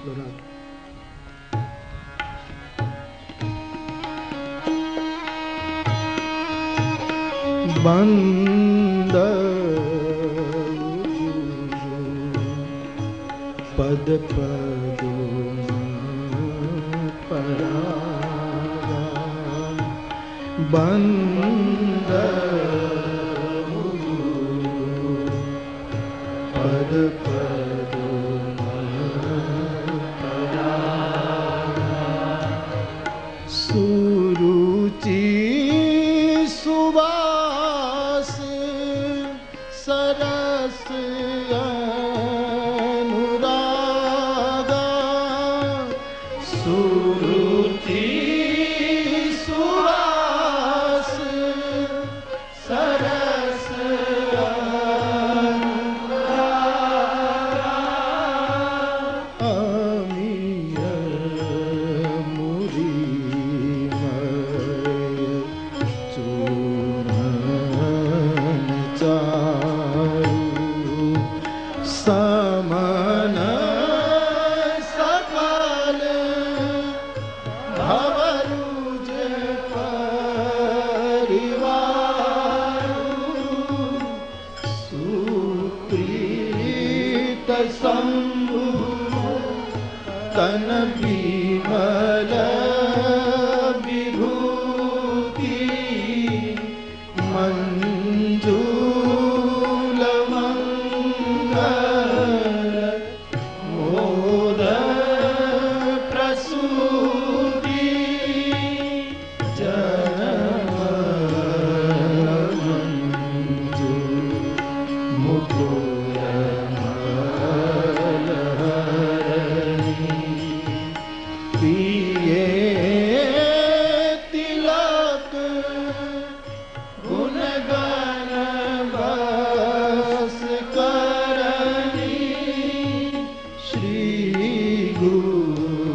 आपलो राग। बंद पद पद परागा बंद पद पद परागा सुरुचि सुवास सरस अनुरागा सुरुचि सुवास सरस अनुरागा अमीय मुरीमय चूर्णन चारु समन सकल भवरुज परिवारु सुप्रीत शंभु तन विमल विभूति मंजूल मंगल मोद प्रसूति जनम मंजू मुकुर पिए तिलक गुणगान बस करनी श्री गुरुपद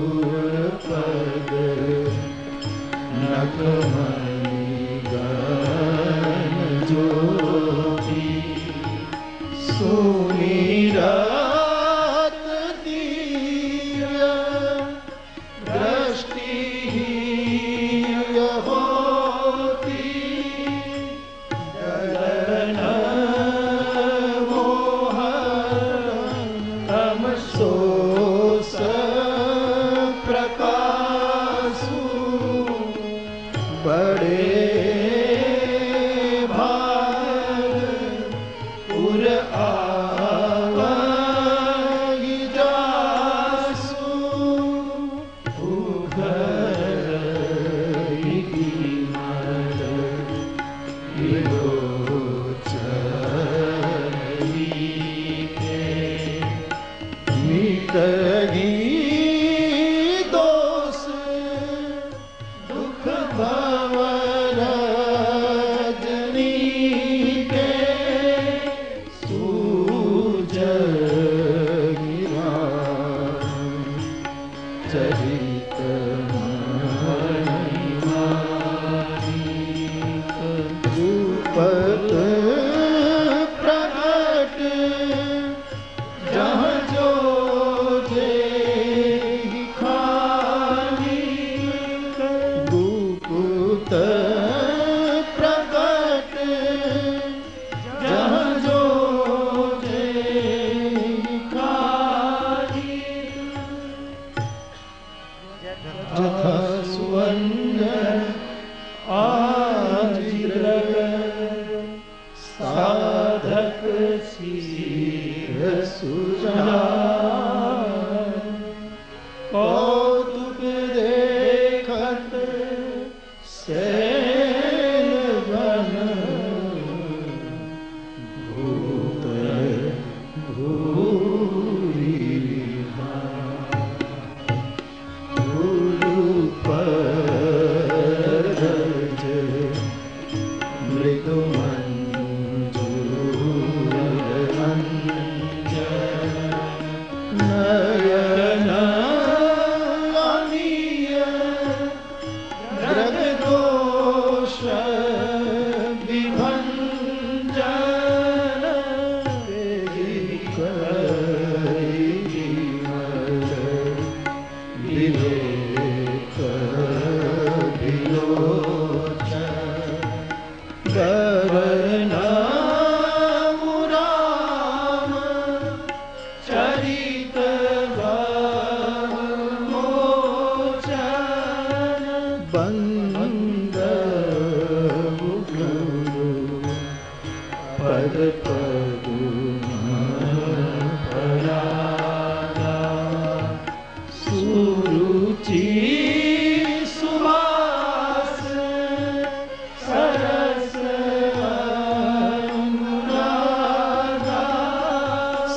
नखमणि गान ज्योति सुनिरात दिव्य दृष्टि होती गगन मोहन तमसोस प्रकाशु बड़े भाग उर आवहि जासु उभरहि विमल विलोचन के मिटहि दोष दुख भंवर रजनी के सूजहि राम चरित रूपत प्रगट जहाँ जो जेहि खानी गुप्त प्रगट जहाँ जो जेहि खानी जथा सुवर्ण आजिरग साधक शीघ्र सुजान कौतुक देखत सैन बन भूत भूरि गुरुपरज मृदु मंजूर अंजन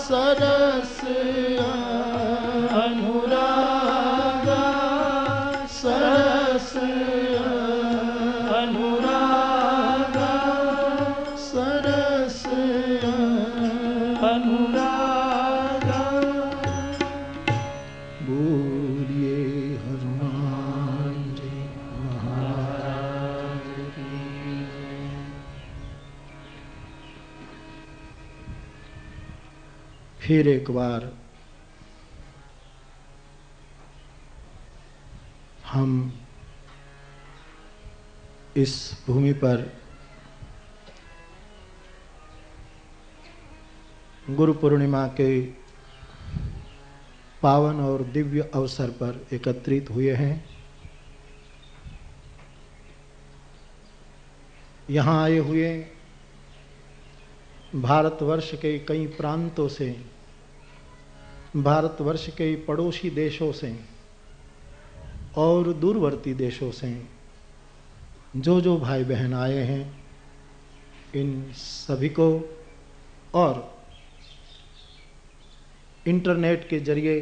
सरस अनुराग सरस अनुराग सरस अनुराग। बोलिए हनुमान जी महाराज की। फिर एक बार हम इस भूमि पर गुरु पूर्णिमा के पावन और दिव्य अवसर पर एकत्रित हुए हैं। यहाँ आए हुए भारतवर्ष के कई प्रांतों से, भारतवर्ष के पड़ोसी देशों से और दूरवर्ती देशों से जो जो भाई बहन आए हैं, इन सभी को और इंटरनेट के जरिए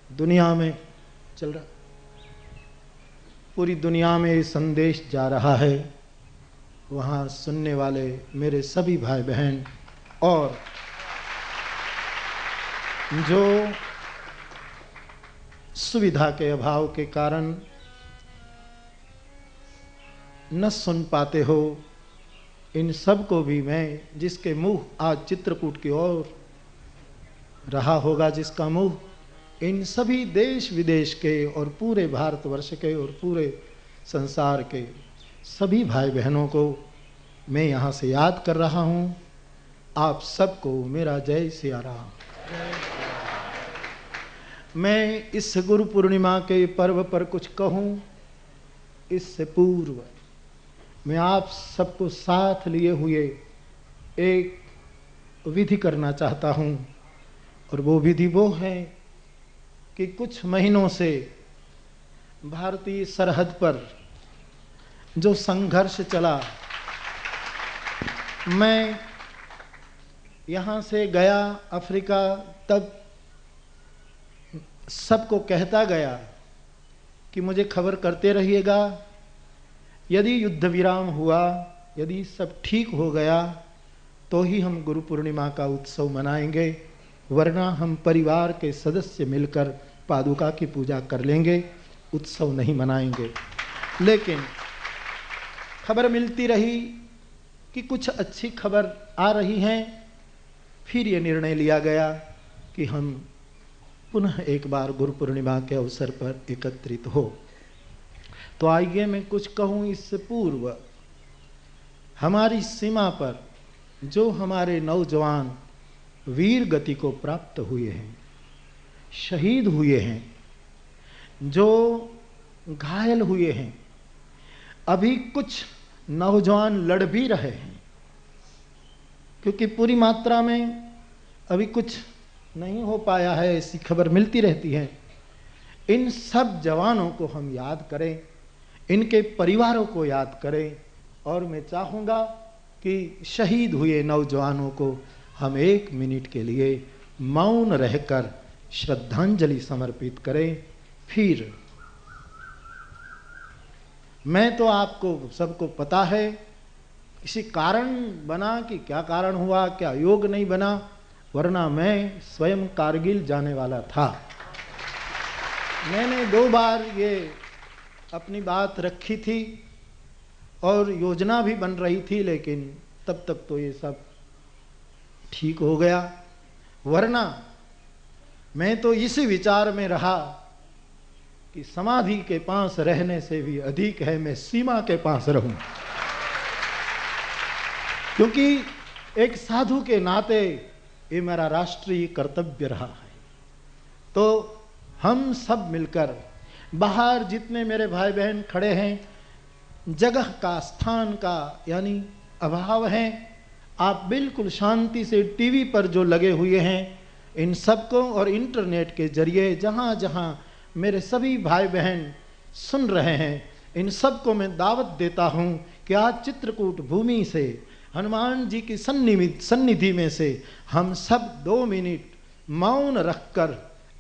दुनिया में चल रहा, पूरी दुनिया में ये संदेश जा रहा है। वहाँ सुनने वाले मेरे सभी भाई बहन और जो सुविधा के अभाव के कारण न सुन पाते हो, इन सब को भी मैं, जिसके मुंह आज चित्रकूट की ओर रहा होगा, जिसका मुंह इन सभी देश विदेश के और पूरे भारतवर्ष के और पूरे संसार के सभी भाई बहनों को मैं यहाँ से याद कर रहा हूँ। आप सबको मेरा जय सिया राम। मैं इस गुरु पूर्णिमा के पर्व पर कुछ कहूँ, इससे पूर्व मैं आप सबको साथ लिए हुए एक विधि करना चाहता हूँ। और वो विधि वो है कि कुछ महीनों से भारतीय सरहद पर जो संघर्ष चला, मैं यहाँ से गया अफ्रीका, तब सबको कहता गया कि मुझे खबर करते रहिएगा, यदि युद्ध विराम हुआ, यदि सब ठीक हो गया तो ही हम गुरु पूर्णिमा का उत्सव मनाएंगे, वरना हम परिवार के सदस्य मिलकर पादुका की पूजा कर लेंगे, उत्सव नहीं मनाएंगे। लेकिन खबर मिलती रही कि कुछ अच्छी खबर आ रही हैं। फिर ये निर्णय लिया गया कि हम पुनः एक बार गुरु पूर्णिमा के अवसर पर एकत्रित हो। तो आइए मैं कुछ कहूँ इससे पूर्व। हमारी सीमा पर जो हमारे नौजवान वीर गति को प्राप्त हुए हैं, शहीद हुए हैं, जो घायल हुए हैं, अभी कुछ नौजवान लड़ भी रहे हैं, क्योंकि पूरी मात्रा में अभी कुछ नहीं हो पाया है, ऐसी खबर मिलती रहती है। इन सब जवानों को हम याद करें, इनके परिवारों को याद करें, और मैं चाहूँगा कि शहीद हुए नौजवानों को हम 1 मिनट के लिए मौन रहकर श्रद्धांजलि समर्पित करें। फिर मैं तो आपको सबको पता है, किसी कारण बना कि क्या कारण हुआ, क्या योग नहीं बना, वरना मैं स्वयं कारगिल जाने वाला था। मैंने 2 बार ये अपनी बात रखी थी और योजना भी बन रही थी, लेकिन तब तक तो ये सब ठीक हो गया। वरना मैं तो इसी विचार में रहा कि समाधि के पास रहने से भी अधिक है मैं सीमा के पास रहूं, क्योंकि एक साधु के नाते ये मेरा राष्ट्रीय कर्तव्य रहा है। तो हम सब मिलकर, बाहर जितने मेरे भाई बहन खड़े हैं, जगह का, स्थान का यानी अभाव है, आप बिल्कुल शांति से टीवी पर जो लगे हुए हैं, इन सबको और इंटरनेट के जरिए जहाँ जहाँ मेरे सभी भाई बहन सुन रहे हैं, इन सबको मैं दावत देता हूँ कि आज चित्रकूट भूमि से हनुमान जी की सन्निधि में से हम सब 2 मिनट मौन रखकर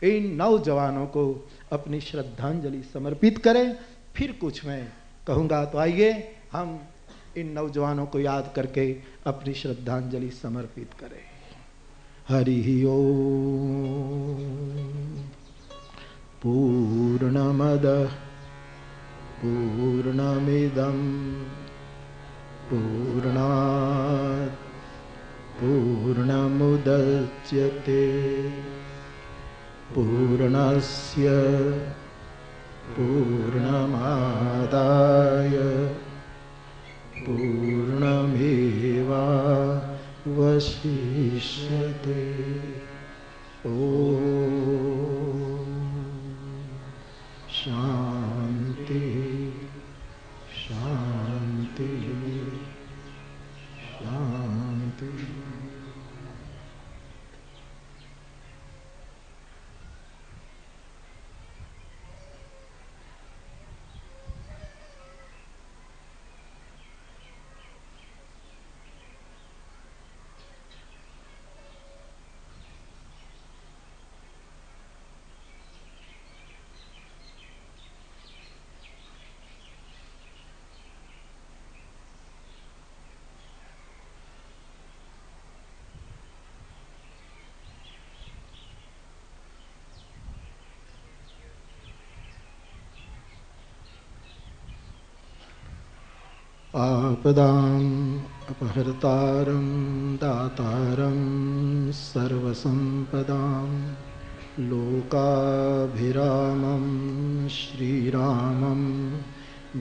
इन नौजवानों को अपनी श्रद्धांजलि समर्पित करें। फिर कुछ मैं कहूँगा, तो आइए हम इन नौजवानों को याद करके अपनी श्रद्धांजलि समर्पित करें। हरि ओम। पूर्णमदः पूर्णमिदं पूर्णात् पूर्णमुदच्यते पूर्णस्य पूर्णमादाय पूर्णमेवावशिष्यते। ओम शांति शांति शांति। आपदाम् अपहर्तारं दातारं सर्वसंपदां लोकाभिरामं श्रीरामं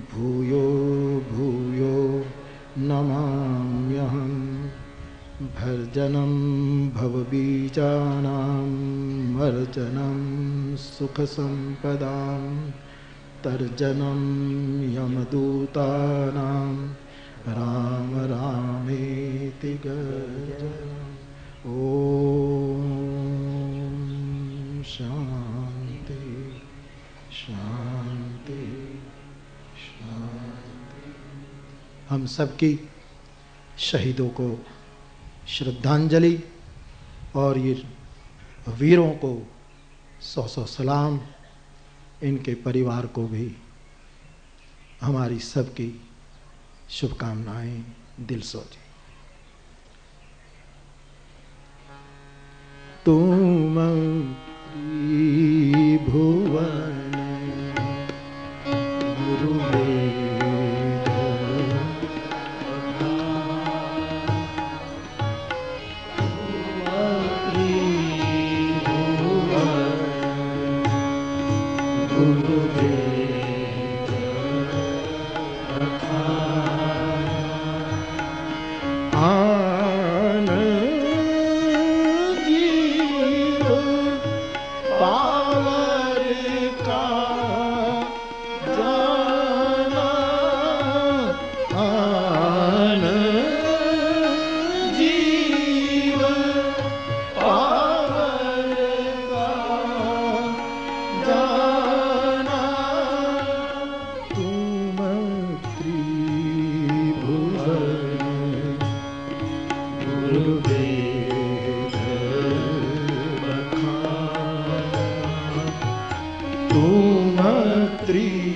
भूयो भूयो नमाम्यहं। भर्जनं भवबीजानां मर्जनं सुखसंपदां तर्जनं यमदूतानां राम रामेति गर्जनम्। ओम शांति शांति शांति। हम सबकी शहीदों को श्रद्धांजलि और ये वीरों को 100 सलाम, इनके परिवार को भी हमारी सबकी शुभकामनाएं दिल सोचे। तुम त्रिभुवन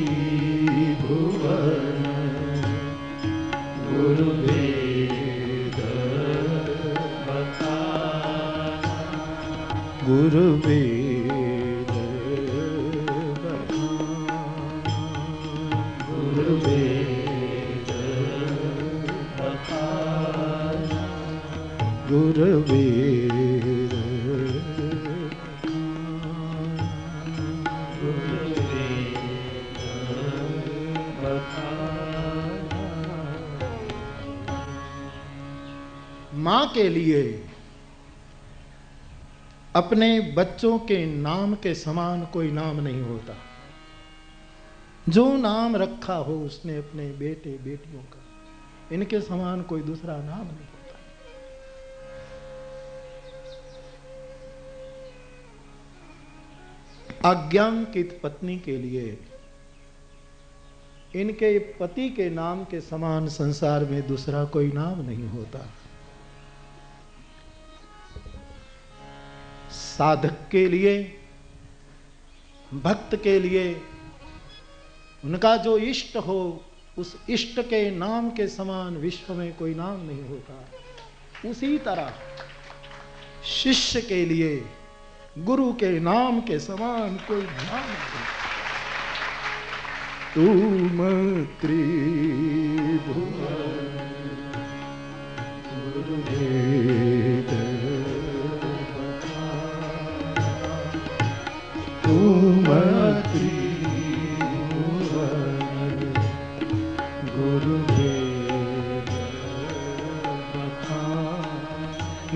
गुरुवेद माँ के लिए अपने बच्चों के नाम के समान कोई नाम नहीं होता। जो नाम रखा हो उसने अपने बेटे बेटियों का, इनके समान कोई दूसरा नाम नहीं होता। आज्ञांकित पत्नी के लिए इनके पति के नाम के समान संसार में दूसरा कोई नाम नहीं होता। साधक के लिए, भक्त के लिए उनका जो इष्ट हो, उस इष्ट के नाम के समान विश्व में कोई नाम नहीं होता। उसी तरह शिष्य के लिए गुरु के नाम के समान कोई नाम नहीं। तुम त्रिभुवन गुरुवेद तुम त्रिभुवन गुरुवेद।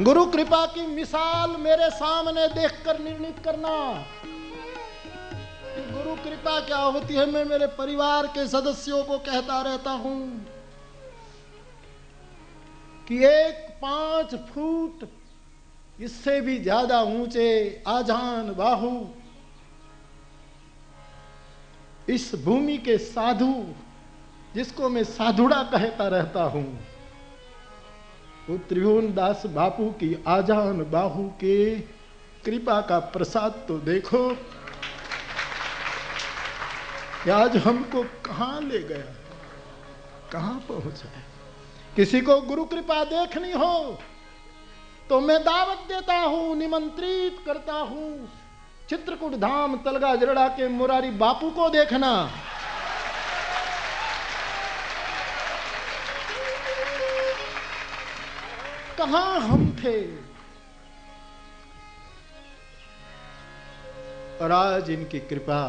गुरु कृपा की मिसाल मेरे सामने देखकर निर्णित करना। गुरु कृपा क्या होती है, मैं मेरे परिवार के सदस्यों को कहता रहता हूं कि एक 5 फुट इससे भी ज्यादा ऊंचे आजान बाहु इस भूमि के साधु, जिसको मैं साधुड़ा कहता रहता हूं, वो त्रिभुवन दास बापू की आजान बाहु के कृपा का प्रसाद तो देखो कि आज हमको कहां ले गया, कहां पहुंचा। किसी को गुरु कृपा देखनी हो तो मैं दावत देता हूं, निमंत्रित करता हूं, चित्रकूट धाम तलगा जरड़ा के मुरारी बापू को देखना। कहां हम थे और आज इनकी कृपा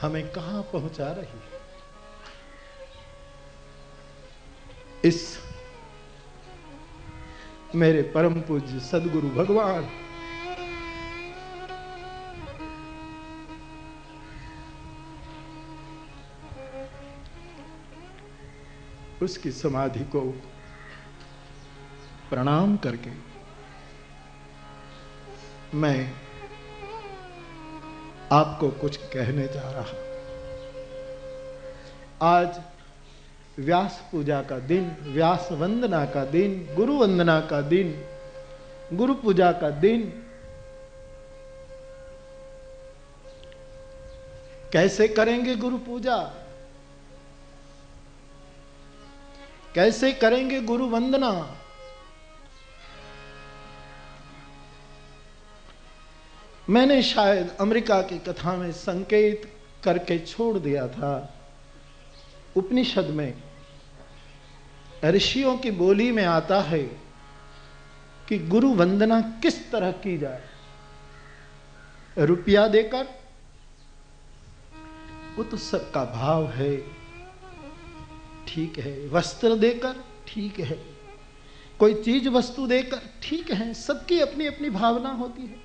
हमें कहां पहुंचा रही है। इस मेरे परम पूज्य सदगुरु भगवान उसकी समाधि को प्रणाम करके मैं आपको कुछ कहने जा रहा। आज व्यास पूजा का दिन, व्यास वंदना का दिन, गुरु वंदना का दिन, गुरु पूजा का दिन। कैसे करेंगे गुरु पूजा, कैसे करेंगे गुरु वंदना? मैंने शायद अमेरिका की कथा में संकेत करके छोड़ दिया था। उपनिषद में ऋषियों की बोली में आता है कि गुरु वंदना किस तरह की जाए। रुपया देकर, वो तो सबका भाव है, ठीक है। वस्त्र देकर, ठीक है। कोई चीज वस्तु देकर, ठीक है। सबकी अपनी अपनी भावना होती है।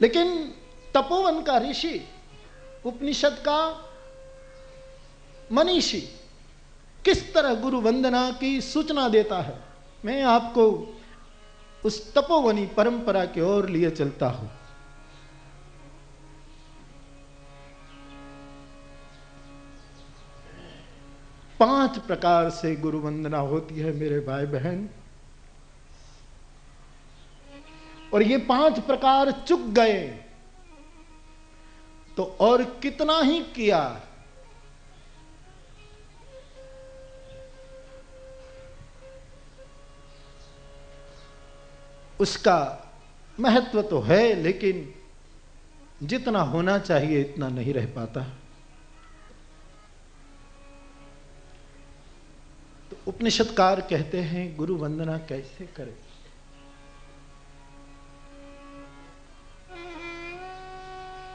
लेकिन तपोवन का ऋषि, उपनिषद का मनीषी किस तरह गुरु वंदना की सूचना देता है, मैं आपको उस तपोवनी परंपरा की ओर लिए चलता हूं। पांच प्रकार से गुरु वंदना होती है मेरे भाई बहन, और ये 5 प्रकार चुक गए तो और कितना ही किया। उसका महत्व तो है, लेकिन जितना होना चाहिए इतना नहीं रह पाता। तो उपनिषदकार कहते हैं गुरु वंदना कैसे करें।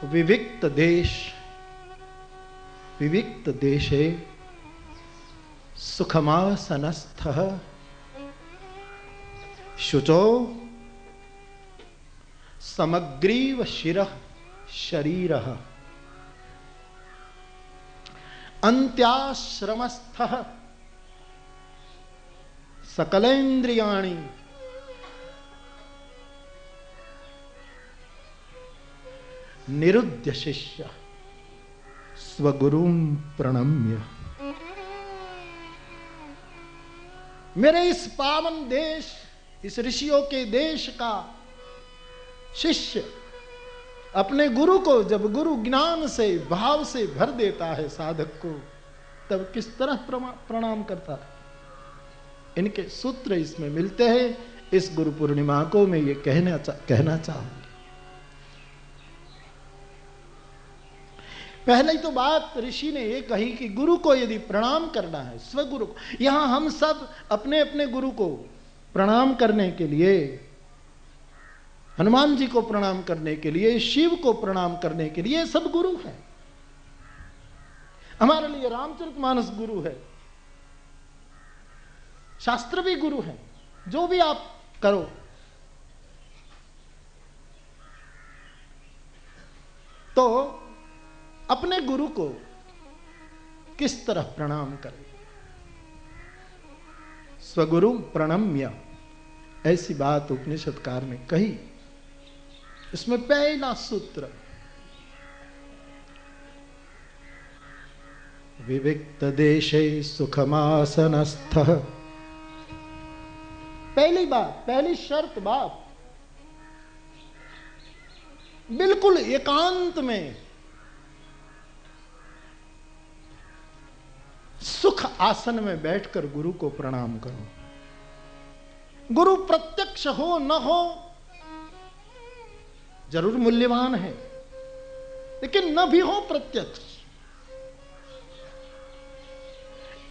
विविक्त देशे सुखमासनस्थः शुचो समग्रीव शिरः शरीरः अन्त्याश्रमस्थः सकलेन्द्रियाणि निरुद्ध शिष्य स्वगुरुम प्रणम्य। मेरे इस पावन देश, इस ऋषियों के देश का शिष्य अपने गुरु को जब गुरु ज्ञान से भाव से भर देता है साधक को, तब किस तरह प्रणाम करता है। इनके सूत्र इसमें मिलते हैं। इस गुरु पूर्णिमा को मैं ये कहना चाहूंगा। पहले ही तो बात ऋषि ने ये कही कि गुरु को यदि प्रणाम करना है, स्वगुरु को, यहां हम सब अपने अपने गुरु को प्रणाम करने के लिए, हनुमान जी को प्रणाम करने के लिए, शिव को प्रणाम करने के लिए, सब गुरु हैं। हमारे लिए रामचरितमानस गुरु है, शास्त्र भी गुरु है। जो भी आप करो, तो अपने गुरु को किस तरह प्रणाम करें। स्वगुरु प्रणम्य, ऐसी बात उपनिषदकार ने कही। इसमें पहला सूत्र, विविक्त देशे सुखमासनस्थः। पहली बात, पहली शर्त बात, बिल्कुल एकांत में सुख आसन में बैठकर गुरु को प्रणाम करो। गुरु प्रत्यक्ष हो न हो जरूर मूल्यवान है, लेकिन न भी हो प्रत्यक्ष,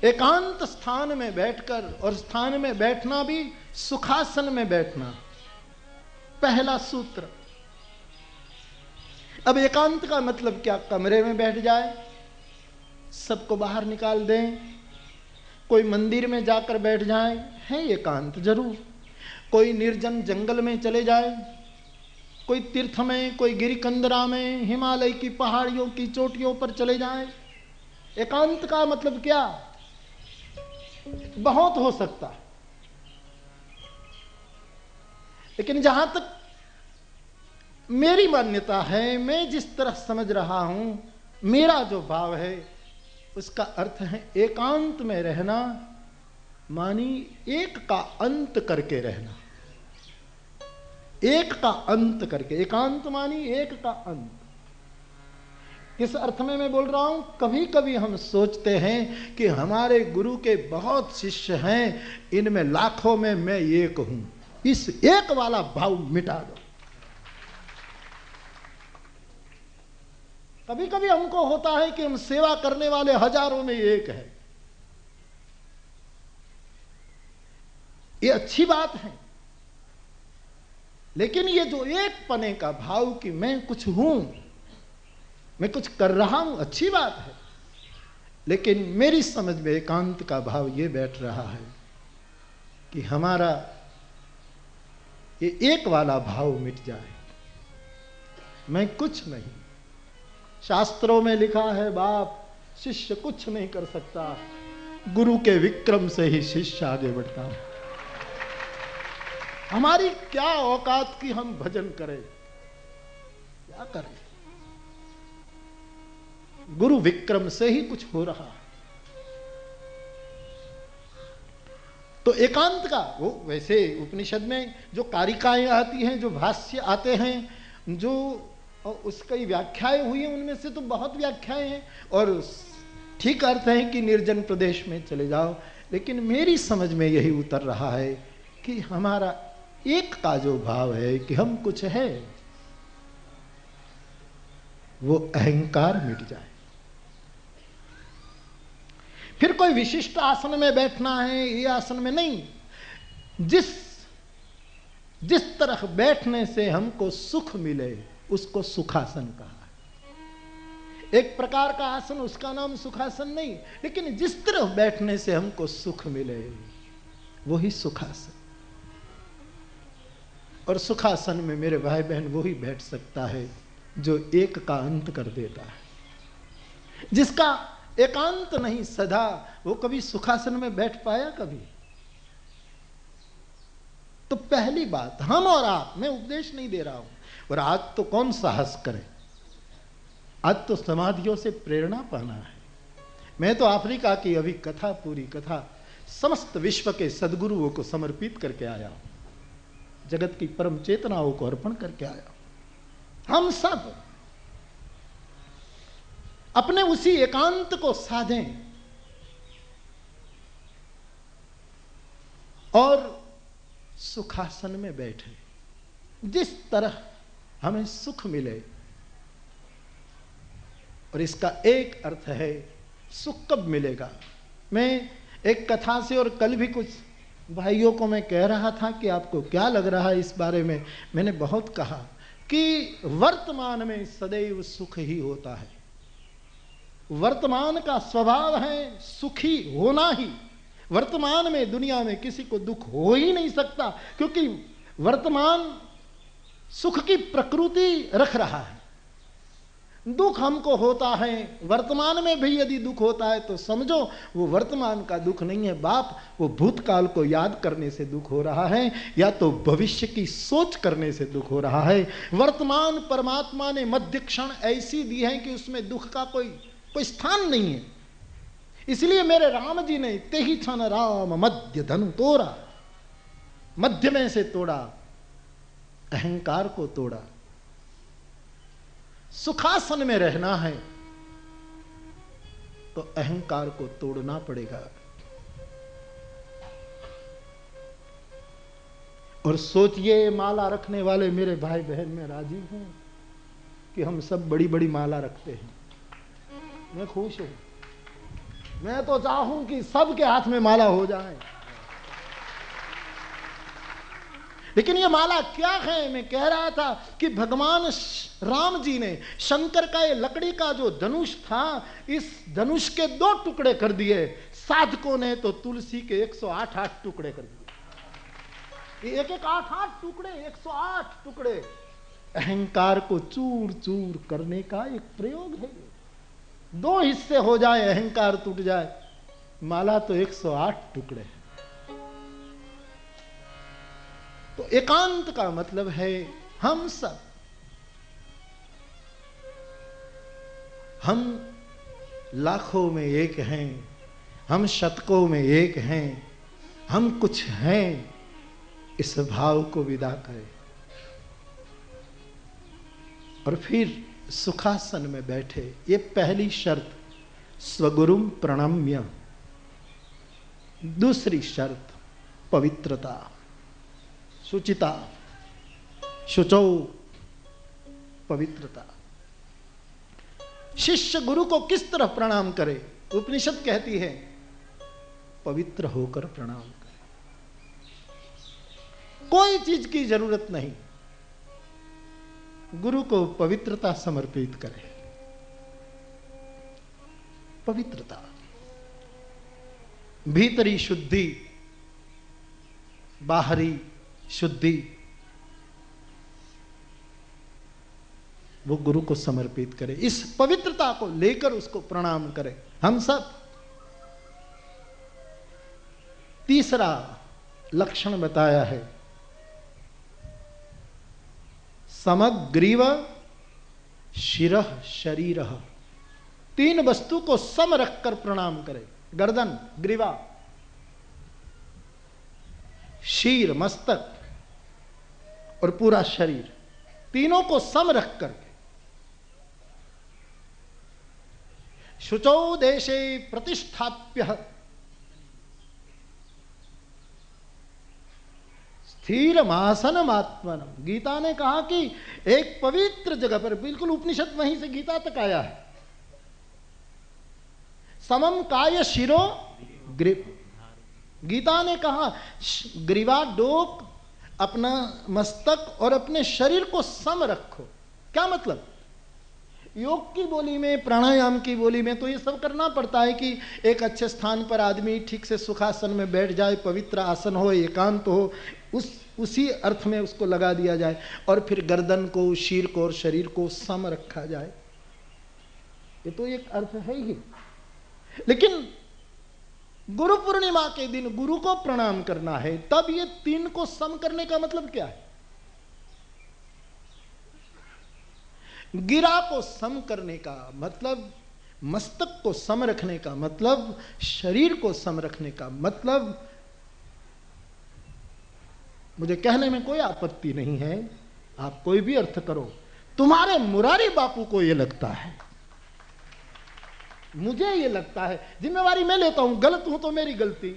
एकांत स्थान में बैठकर, और स्थान में बैठना भी सुखासन में बैठना, पहला सूत्र। अब एकांत का मतलब क्या? कमरे में बैठ जाए, सबको बाहर निकाल दें, कोई मंदिर में जाकर बैठ जाए, है एकांत जरूर। कोई निर्जन जंगल में चले जाए, कोई तीर्थ में, कोई गिरिकंदरा में, हिमालय की पहाड़ियों की चोटियों पर चले जाए। एकांत का मतलब क्या? बहुत हो सकता है, लेकिन जहां तक मेरी मान्यता है, मैं जिस तरह समझ रहा हूं, मेरा जो भाव है, उसका अर्थ है एकांत में रहना मानी एक का अंत करके रहना। एक का अंत करके, एकांत मानी एक का अंत। किस अर्थ में मैं बोल रहा हूं? कभी कभी हम सोचते हैं कि हमारे गुरु के बहुत शिष्य हैं, इनमें लाखों में मैं एक हूं। इस एक वाला भाव मिटा दो। कभी कभी हमको होता है कि हम सेवा करने वाले हजारों में एक है। ये अच्छी बात है, लेकिन ये जो एक पने का भाव कि मैं कुछ हूं, मैं कुछ कर रहा हूं, अच्छी बात है, लेकिन मेरी समझ में एकांत का भाव ये बैठ रहा है कि हमारा ये एक वाला भाव मिट जाए। मैं कुछ नहीं। शास्त्रों में लिखा है, बाप शिष्य कुछ नहीं कर सकता, गुरु के विक्रम से ही शिष्य आगे बढ़ता है। हमारी क्या औकात की हम भजन करें, क्या करें? गुरु विक्रम से ही कुछ हो रहा है। तो एकांत का वो, वैसे उपनिषद में जो कारिकाएं आती हैं, जो भाष्य आते हैं, जो उसकी व्याख्याएं हुई हैं, उनमें से तो बहुत व्याख्याएं हैं और ठीक अर्थ है कि निर्जन प्रदेश में चले जाओ, लेकिन मेरी समझ में यही उतर रहा है कि हमारा एक का जो भाव है कि हम कुछ है, वो अहंकार मिट जाए। फिर कोई विशिष्ट आसन में बैठना है, ये आसन में नहीं, जिस तरह बैठने से हमको सुख मिले उसको सुखासन कहा है। एक प्रकार का आसन, उसका नाम सुखासन नहीं, लेकिन जिस तरह बैठने से हमको सुख मिले वही सुखासन। और सुखासन में मेरे भाई बहन वही बैठ सकता है जो एक का अंत कर देता है। जिसका एकांत नहीं सदा, वो कभी सुखासन में बैठ पाया कभी? तो पहली बात, हम और आप, मैं उपदेश नहीं दे रहा हूं, और आज तो कौन साहस करे, आज तो समाधियों से प्रेरणा पाना है। मैं तो अफ्रीका की अभी कथा, पूरी कथा समस्त विश्व के सदगुरुओं को समर्पित करके आया, जगत की परम चेतनाओं को अर्पण करके आया। हम सब अपने उसी एकांत को साधें और सुखासन में बैठे। जिस तरह हमें सुख मिले, और इसका एक अर्थ है सुख कब मिलेगा। मैं एक कथा से, और कल भी कुछ भाइयों को मैं कह रहा था कि आपको क्या लग रहा है इस बारे में। मैंने बहुत कहा कि वर्तमान में सदैव सुख ही होता है। वर्तमान का स्वभाव है सुखी होना ही। वर्तमान में दुनिया में किसी को दुख हो ही नहीं सकता, क्योंकि वर्तमान सुख की प्रकृति रख रहा है। दुख हमको होता है, वर्तमान में भी यदि दुख होता है तो समझो वो वर्तमान का दुख नहीं है बाप, वो भूतकाल को याद करने से दुख हो रहा है, या तो भविष्य की सोच करने से दुख हो रहा है। वर्तमान परमात्मा ने मध्य क्षण ऐसी दी है कि उसमें दुख का कोई स्थान नहीं है। इसलिए मेरे राम जी ने तेहि क्षण राम मध्य धनु तोड़ा, मध्य में से तोड़ा, अहंकार को तोड़ा। सुखासन में रहना है तो अहंकार को तोड़ना पड़ेगा। और सोचिए, माला रखने वाले मेरे भाई बहन में राजी हूं कि हम सब बड़ी बड़ी माला रखते हैं। मैं खुश हूं। मैं तो चाहूं कि सबके हाथ में माला हो जाए। लेकिन ये माला क्या है? मैं कह रहा था कि भगवान राम जी ने शंकर का ये लकड़ी का जो धनुष था, इस धनुष के 2 टुकड़े कर दिए। साधकों ने तो तुलसी के 108 टुकड़े कर दिए। एक 8 टुकड़े, 108 टुकड़े। अहंकार को चूर चूर करने का एक प्रयोग है। 2 हिस्से हो जाए, अहंकार टूट जाए। माला तो 108 टुकड़े। तो एकांत का मतलब है हम सब, हम लाखों में एक हैं, हम शतकों में एक हैं, हम कुछ हैं, इस भाव को विदा करें। और फिर सुखासन में बैठे। ये पहली शर्त, स्वगुरुम प्रणम्य। दूसरी शर्त, पवित्रता, शुचिता, शुचौ, पवित्रता। शिष्य गुरु को किस तरह प्रणाम करे? उपनिषद कहती है पवित्र होकर प्रणाम करे। कोई चीज की जरूरत नहीं, गुरु को पवित्रता समर्पित करे। पवित्रता, भीतरी शुद्धि, बाहरी शुद्धि, वो गुरु को समर्पित करे। इस पवित्रता को लेकर उसको प्रणाम करें हम सब। तीसरा लक्षण बताया है, समग्रीव शिरः शरीरः। 3 वस्तु को सम रखकर प्रणाम करे। गर्दन, ग्रीवा, शीर, मस्तक और पूरा शरीर, तीनों को सम रख करके। शुचौ देशे प्रतिष्ठाप्य स्थिरमासनमात्मनम्। गीता ने कहा कि एक पवित्र जगह पर, बिल्कुल उपनिषद वहीं से गीता तक आया है, समम काय शिरो ग्रीव। गीता ने कहा ग्रीवा, डोक, अपना मस्तक और अपने शरीर को सम रखो। क्या मतलब? योग की बोली में, प्राणायाम की बोली में तो ये सब करना पड़ता है कि एक अच्छे स्थान पर आदमी ठीक से सुखासन में बैठ जाए, पवित्र आसन हो, एकांत हो, उसी अर्थ में उसको लगा दिया जाए। और फिर गर्दन को, शीर को और शरीर को सम रखा जाए। ये तो एक अर्थ है ही। लेकिन गुरु पूर्णिमा के दिन गुरु को प्रणाम करना है, तब ये 3 को सम करने का मतलब क्या है? गिरा को सम करने का मतलब, मस्तक को सम रखने का मतलब, शरीर को सम रखने का मतलब, मुझे कहने में कोई आपत्ति नहीं है, आप कोई भी अर्थ करो। तुम्हारे मुरारी बापू को यह लगता है, मुझे यह लगता है, जिम्मेवारी मैं लेता हूं, गलत हूं तो मेरी गलती,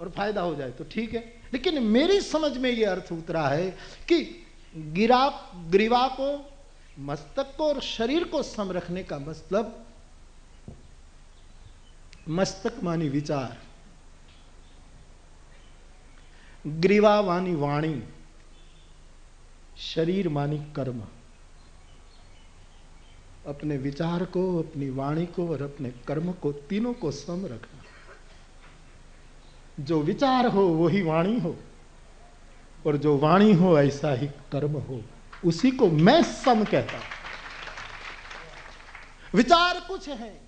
और फायदा हो जाए तो ठीक है, लेकिन मेरी समझ में यह अर्थ उतरा है कि ग्रीवा को, मस्तक को और शरीर को सम रखने का मतलब, मस्तक मानी विचार, ग्रीवा मानी वाणी, शरीर मानी कर्म। अपने विचार को, अपनी वाणी को और अपने कर्म को, तीनों को सम रखना। जो विचार हो वही वाणी हो, और जो वाणी हो ऐसा ही कर्म हो, उसी को मैं सम कहता हूं। विचार कुछ है,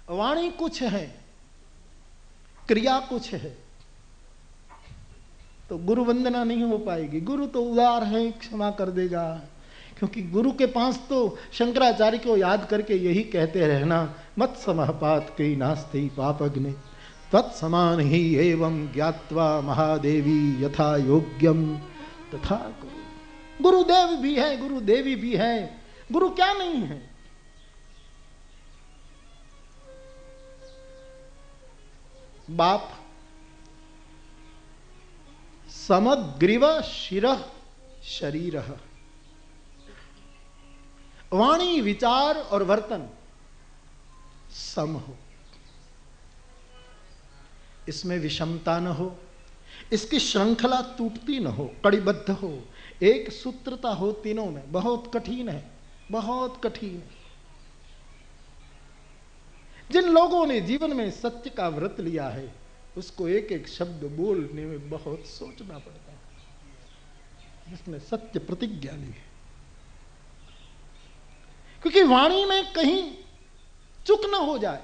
वाणी कुछ है, क्रिया कुछ है, तो गुरु वंदना नहीं हो पाएगी। गुरु तो उदार है, क्षमा कर देगा, क्योंकि गुरु के पास तो शंकराचार्य को याद करके यही कहते रहना, मत समपात कई नास्ति पापग्नि तत्समान ही एवं ज्ञात्वा महादेवी यथा योग्यम तथा गुरु। गुरुदेव भी है, गुरुदेवी भी है, गुरु क्या नहीं है। बाप समग्रीव शिरः शरीरः, वाणी विचार और वर्तन सम हो, इसमें विषमता न हो, इसकी श्रृंखला टूटती न हो, कड़ीबद्ध हो, एक सूत्रता हो तीनों में। बहुत कठिन है, बहुत कठिन है। जिन लोगों ने जीवन में सत्य का व्रत लिया है, उसको एक एक शब्द बोलने में बहुत सोचना पड़ता है, जिसने सत्य प्रतिज्ञा ली है। क्योंकि वाणी में कहीं चूक न हो जाए,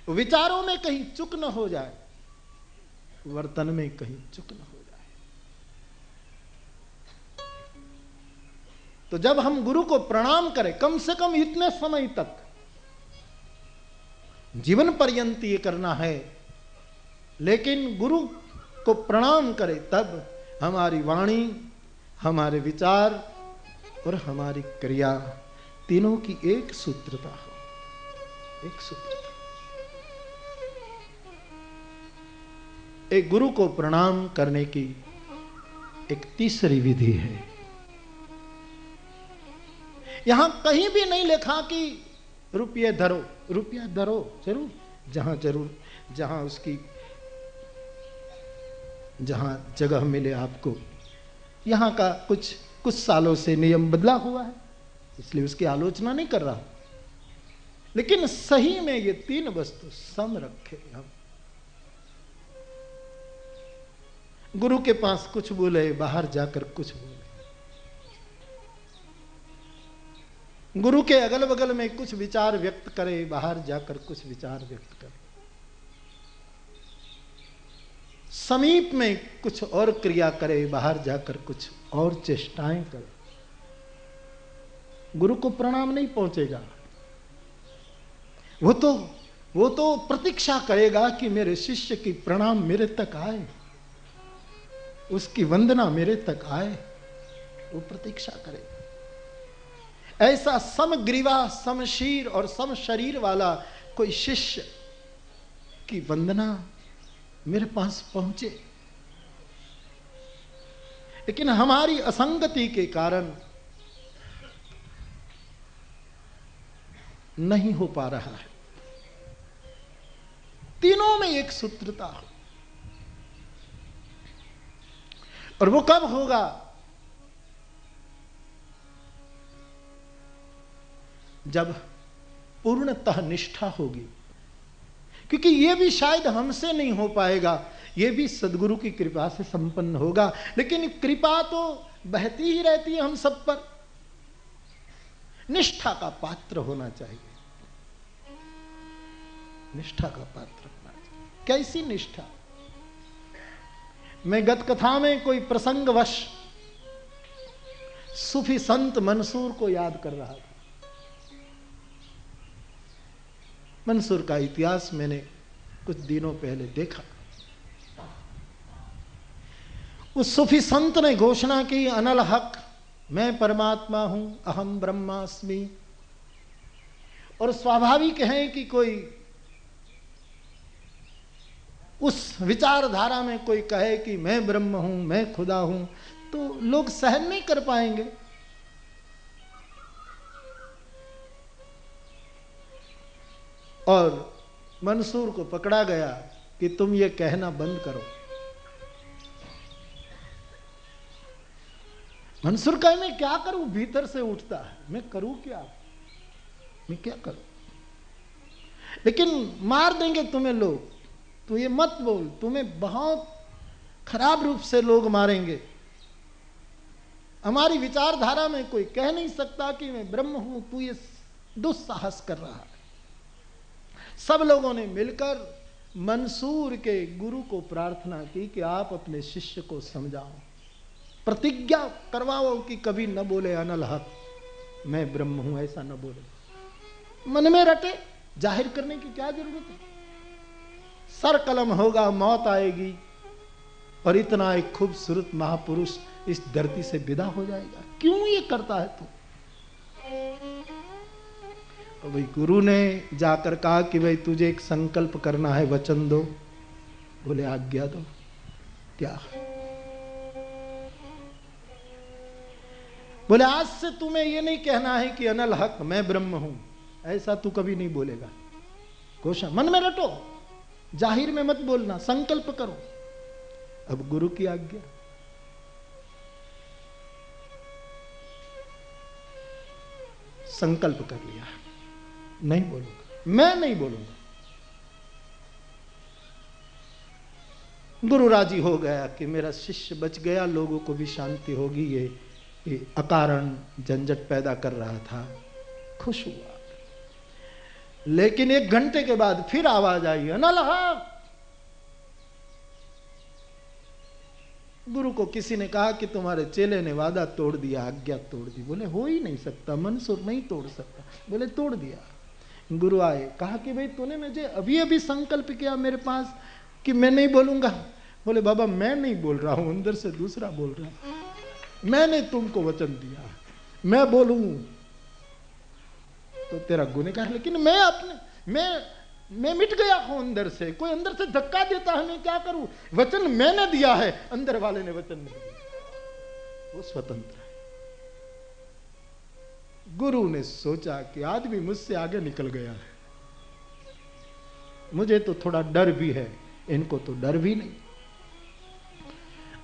विचारों में कहीं चूक न हो जाए, वर्तन में कहीं चूक न हो जाए। तो जब हम गुरु को प्रणाम करें, कम से कम इतने समय तक, जीवन पर्यंत ये करना है, लेकिन गुरु को प्रणाम करें तब हमारी वाणी, हमारे विचार और हमारी क्रिया तीनों की एक सूत्रता हो, एक सूत्रता। एक गुरु को प्रणाम करने की एक तीसरी विधि है। यहां कहीं भी नहीं लिखा कि रुपये धरो, रुपया धरो जरूर, जहां उसकी जहां जगह मिले आपको। यहां का कुछ सालों से नियम बदला हुआ है, इसलिए उसकी आलोचना नहीं कर रहा, लेकिन सही में ये तीन वस्तु सम रखे हम। गुरु के पास कुछ बोले, बाहर जाकर कुछ बोले, गुरु के अगल बगल में कुछ विचार व्यक्त करे, बाहर जाकर कुछ विचार व्यक्त करे, समीप में कुछ और क्रिया करे, बाहर जाकर कुछ और चेष्टाएं करे। गुरु को प्रणाम नहीं पहुंचेगा, वो तो प्रतीक्षा करेगा कि मेरे शिष्य की प्रणाम मेरे तक आए, उसकी वंदना मेरे तक आए, वो प्रतीक्षा करेगा। ऐसा समग्रीवा, समशीर और समशरीर वाला कोई शिष्य की वंदना मेरे पास पहुंचे, लेकिन हमारी असंगति के कारण नहीं हो पा रहा है। तीनों में एक सूत्रता हो, और वो कब होगा? जब पूर्णतः निष्ठा होगी, क्योंकि ये भी शायद हमसे नहीं हो पाएगा, ये भी सदगुरु की कृपा से संपन्न होगा। लेकिन कृपा तो बहती ही रहती है हम सब पर, निष्ठा का पात्र होना चाहिए, निष्ठा का पात्र होना चाहिए। कैसी निष्ठा? मैं गत कथा में कोई प्रसंगवश सूफी संत मंसूर को याद कर रहा था। मंसूर का इतिहास मैंने कुछ दिनों पहले देखा। उस सूफी संत ने घोषणा की, अनल हक, मैं परमात्मा हूं, अहम ब्रह्मास्मि। और स्वाभाविक है कि कोई उस विचारधारा में कोई कहे कि मैं ब्रह्म हूं, मैं खुदा हूं, तो लोग सहन नहीं कर पाएंगे। और मंसूर को पकड़ा गया कि तुम ये कहना बंद करो। मंसूर कहे मैं क्या करूं, भीतर से उठता है, मैं करूं क्या, मैं क्या करूं। लेकिन मार देंगे तुम्हें लोग, तो ये मत बोल, तुम्हें बहुत खराब रूप से लोग मारेंगे। हमारी विचारधारा में कोई कह नहीं सकता कि मैं ब्रह्म हूं, तू ये दुस्साहस कर रहा है। सब लोगों ने मिलकर मंसूर के गुरु को प्रार्थना की कि आप अपने शिष्य को समझाओ, प्रतिज्ञा करवाओ कि कभी न बोले अनल हक, मैं ब्रह्म हूं, ऐसा न बोले। मन में रटे, जाहिर करने की क्या जरूरत है। सर कलम होगा, मौत आएगी और इतना एक खूबसूरत महापुरुष इस धरती से विदा हो जाएगा। क्यों ये करता है तू? तो भाई गुरु ने जाकर कहा कि भाई तुझे एक संकल्प करना है, वचन दो। बोले आज्ञा दो। क्या? बोले आज से तुम्हें ये नहीं कहना है कि अनल हक, मैं ब्रह्म हूं, ऐसा तू कभी नहीं बोलेगा। घोषणा मन में रटो, जाहिर में मत बोलना, संकल्प करो। अब गुरु की आज्ञा। संकल्प कर लिया, नहीं बोलूंगा, मैं नहीं बोलूंगा। गुरु राजी हो गया कि मेरा शिष्य बच गया, लोगों को भी शांति होगी। ये अकारण झंझट पैदा कर रहा था, खुश हुआ। लेकिन 1 घंटे के बाद फिर आवाज आई, अनल हक। गुरु को किसी ने कहा कि तुम्हारे चेले ने वादा तोड़ दिया, आज्ञा तोड़ दी। बोले हो ही नहीं सकता, मंसूर नहीं तोड़ सकता। बोले तोड़ दिया। गुरु आए, कहा कि भाई तूने मुझे अभी अभी संकल्प किया मेरे पास कि मैं नहीं बोलूंगा। बोले बाबा मैं नहीं बोल रहा हूं, अंदर से दूसरा बोल रहा हूं। मैंने तुमको वचन दिया, मैं बोलूं तो तेरा गुनहगार, लेकिन मैं मिट गया हूं अंदर से। कोई अंदर से धक्का देता है, मैं क्या करूं? वचन मैंने दिया है, अंदर वाले ने वचन नहीं दिया। वो स्वतंत्र है। गुरु ने सोचा कि आदमी मुझसे आगे निकल गया है, मुझे तो थोड़ा डर भी है, इनको तो डर भी नहीं।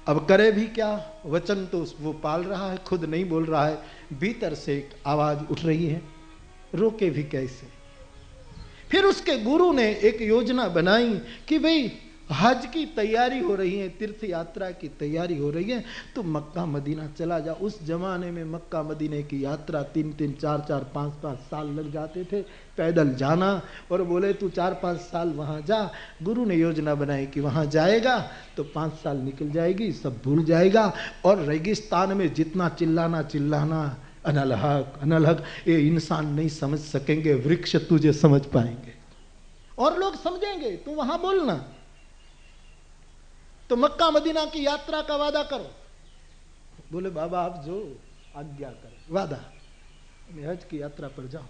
अब करे भी क्या? वचन तो वो पाल रहा है, खुद नहीं बोल रहा है। भीतर से एक आवाज उठ रही है, रोके भी कैसे। फिर उसके गुरु ने एक योजना बनाई कि भाई हज की तैयारी हो रही है, तीर्थ यात्रा की तैयारी हो रही है, तो मक्का मदीना चला जा। उस जमाने में मक्का मदीने की यात्रा 3-3, 4-4, 5-5 साल लग जाते थे पैदल जाना। और बोले तू 4-5 साल वहां जा। गुरु ने योजना बनाई कि वहां जाएगा तो 5 साल निकल जाएगी, सब भूल जाएगा। और रेगिस्तान में जितना चिल्लाना अनल हक, ये इंसान नहीं समझ सकेंगे, वृक्ष तुझे समझ पाएंगे और लोग समझेंगे, तू वहां बोलना। तो मक्का मदीना की यात्रा का वादा करो। बोले बाबा आप जो आज्ञा करें, वादा, मैं हज की यात्रा पर जाऊं।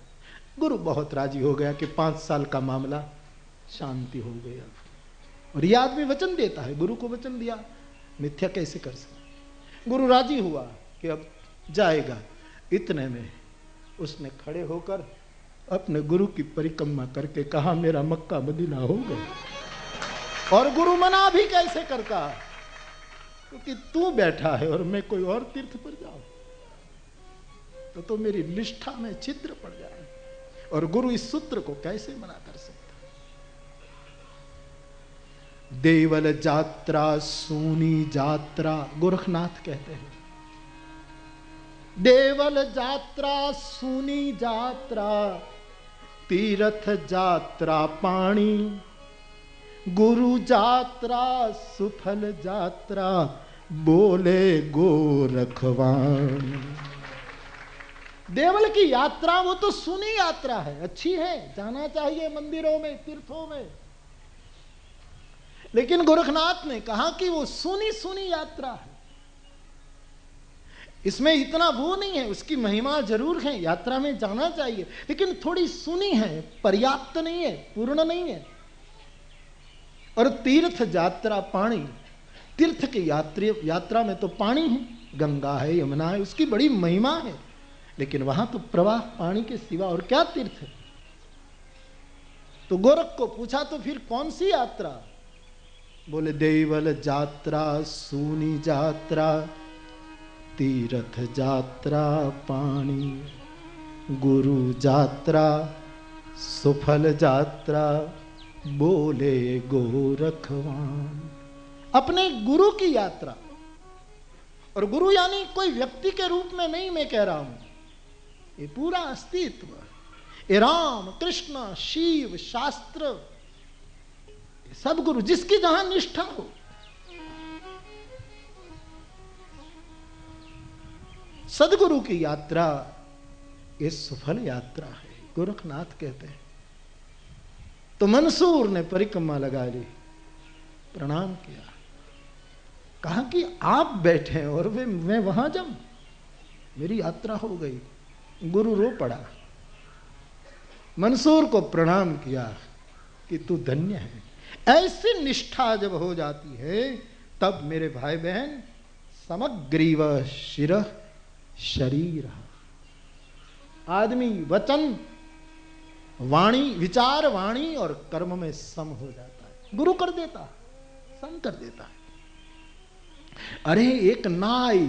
गुरु बहुत राजी हो गया कि 5 साल का मामला शांति हो गई। और यह आदमी वचन देता है, गुरु को वचन दिया, मिथ्या कैसे कर सकता। गुरु राजी हुआ कि अब जाएगा। इतने में उसने खड़े होकर अपने गुरु की परिक्रमा करके कहा मेरा मक्का मदीना हो गया। और गुरु मना भी कैसे करता, क्योंकि तू बैठा है और मैं कोई और तीर्थ पर जाऊं तो मेरी निष्ठा में छिद्र पड़ जाए। और गुरु इस सूत्र को कैसे मना कर सकता। देवल जात्रा सूनी जात्रा, गोरखनाथ कहते हैं, देवल जात्रा सूनी जात्रा, तीर्थ जात्रा पाणी, गुरु जात्रा सुफल जात्रा, बोले गोरखवाण। देवल की यात्रा वो तो सुनी यात्रा है, अच्छी है, जाना चाहिए मंदिरों में, तीर्थों में, लेकिन गोरखनाथ ने कहा कि वो सुनी सुनी यात्रा है, इसमें इतना वो नहीं है, उसकी महिमा जरूर है, यात्रा में जाना चाहिए, लेकिन थोड़ी सुनी है, पर्याप्त नहीं है, पूर्ण नहीं है। और तीर्थ यात्रा पानी, तीर्थ की यात्रा में तो पानी है, गंगा है, यमुना है, उसकी बड़ी महिमा है, लेकिन वहां तो प्रवाह पानी के सिवा और क्या तीर्थ है। तो गोरख को पूछा तो फिर कौन सी यात्रा? बोले देवल यात्रा सूनी यात्रा, तीर्थ यात्रा पानी, गुरु यात्रा सुफल यात्रा, बोले गोरखवान। अपने गुरु की यात्रा, और गुरु यानी कोई व्यक्ति के रूप में नहीं मैं कह रहा हूं, ये पूरा अस्तित्व, ये राम कृष्ण शिव शास्त्र, सब गुरु, जिसकी जहां निष्ठा हो। सदगुरु की यात्रा ये सफल यात्रा है, गोरखनाथ कहते हैं। तो मंसूर ने परिक्रमा लगा ली, प्रणाम किया, कहा कि आप बैठे और मैं वहां जाऊं, मेरी यात्रा हो गई। गुरु रो पड़ा, मंसूर को प्रणाम किया कि तू धन्य है। ऐसी निष्ठा जब हो जाती है तब मेरे भाई बहन समग्रीव शिर शरीर, आदमी वचन वाणी, विचार वाणी और कर्म में सम हो जाता है। गुरु कर देता, सम कर देता है। अरे एक नाई,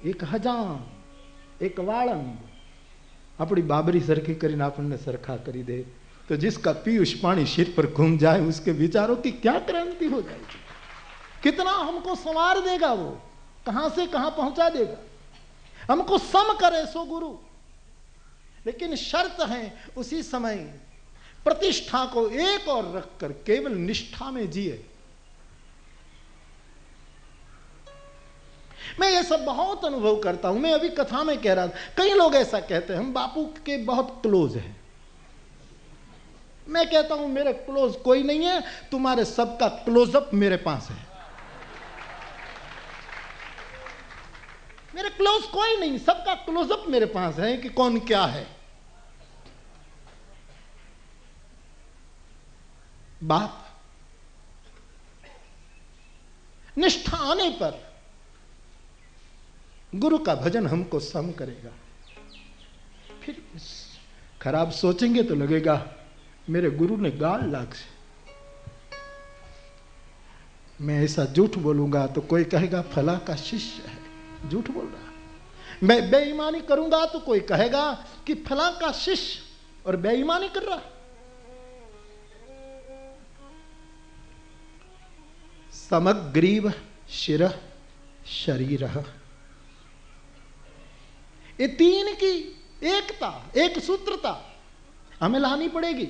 एक हजाम, एक वाळंद अपनी बाबरी सरखी કરીને આપણને સરખા કરી दे तो जिसका पीयूष पानी सिर पर घूम जाए उसके विचारों की क्या क्रांति हो जाएगी, कितना हमको संवार देगा, वो कहां से कहां पहुंचा देगा। हमको सम करे सो गुरु, लेकिन शर्त है उसी समय प्रतिष्ठा को एक और रखकर केवल निष्ठा में जिए। मैं ये सब बहुत अनुभव करता हूं। मैं अभी कथा में कह रहा था, कई लोग ऐसा कहते हैं हम बापू के बहुत क्लोज हैं। मैं कहता हूं मेरे क्लोज कोई नहीं है, तुम्हारे सबका क्लोजअप मेरे पास है। मेरे क्लोज कोई नहीं, सबका क्लोजअप मेरे पास है कि कौन क्या है। बाप निष्ठा आने पर गुरु का भजन हमको सम करेगा। फिर खराब सोचेंगे तो लगेगा मेरे गुरु ने गाल लाग से, मैं ऐसा झूठ बोलूंगा तो कोई कहेगा फला का शिष्य है, झूठ बोल रहा। मैं बेईमानी करूंगा तो कोई कहेगा कि फला का शिष्य और बेईमानी कर रहा। समग्रीव शिर शरीर, ये तीन की एकता, एक सूत्रता हमें लानी पड़ेगी।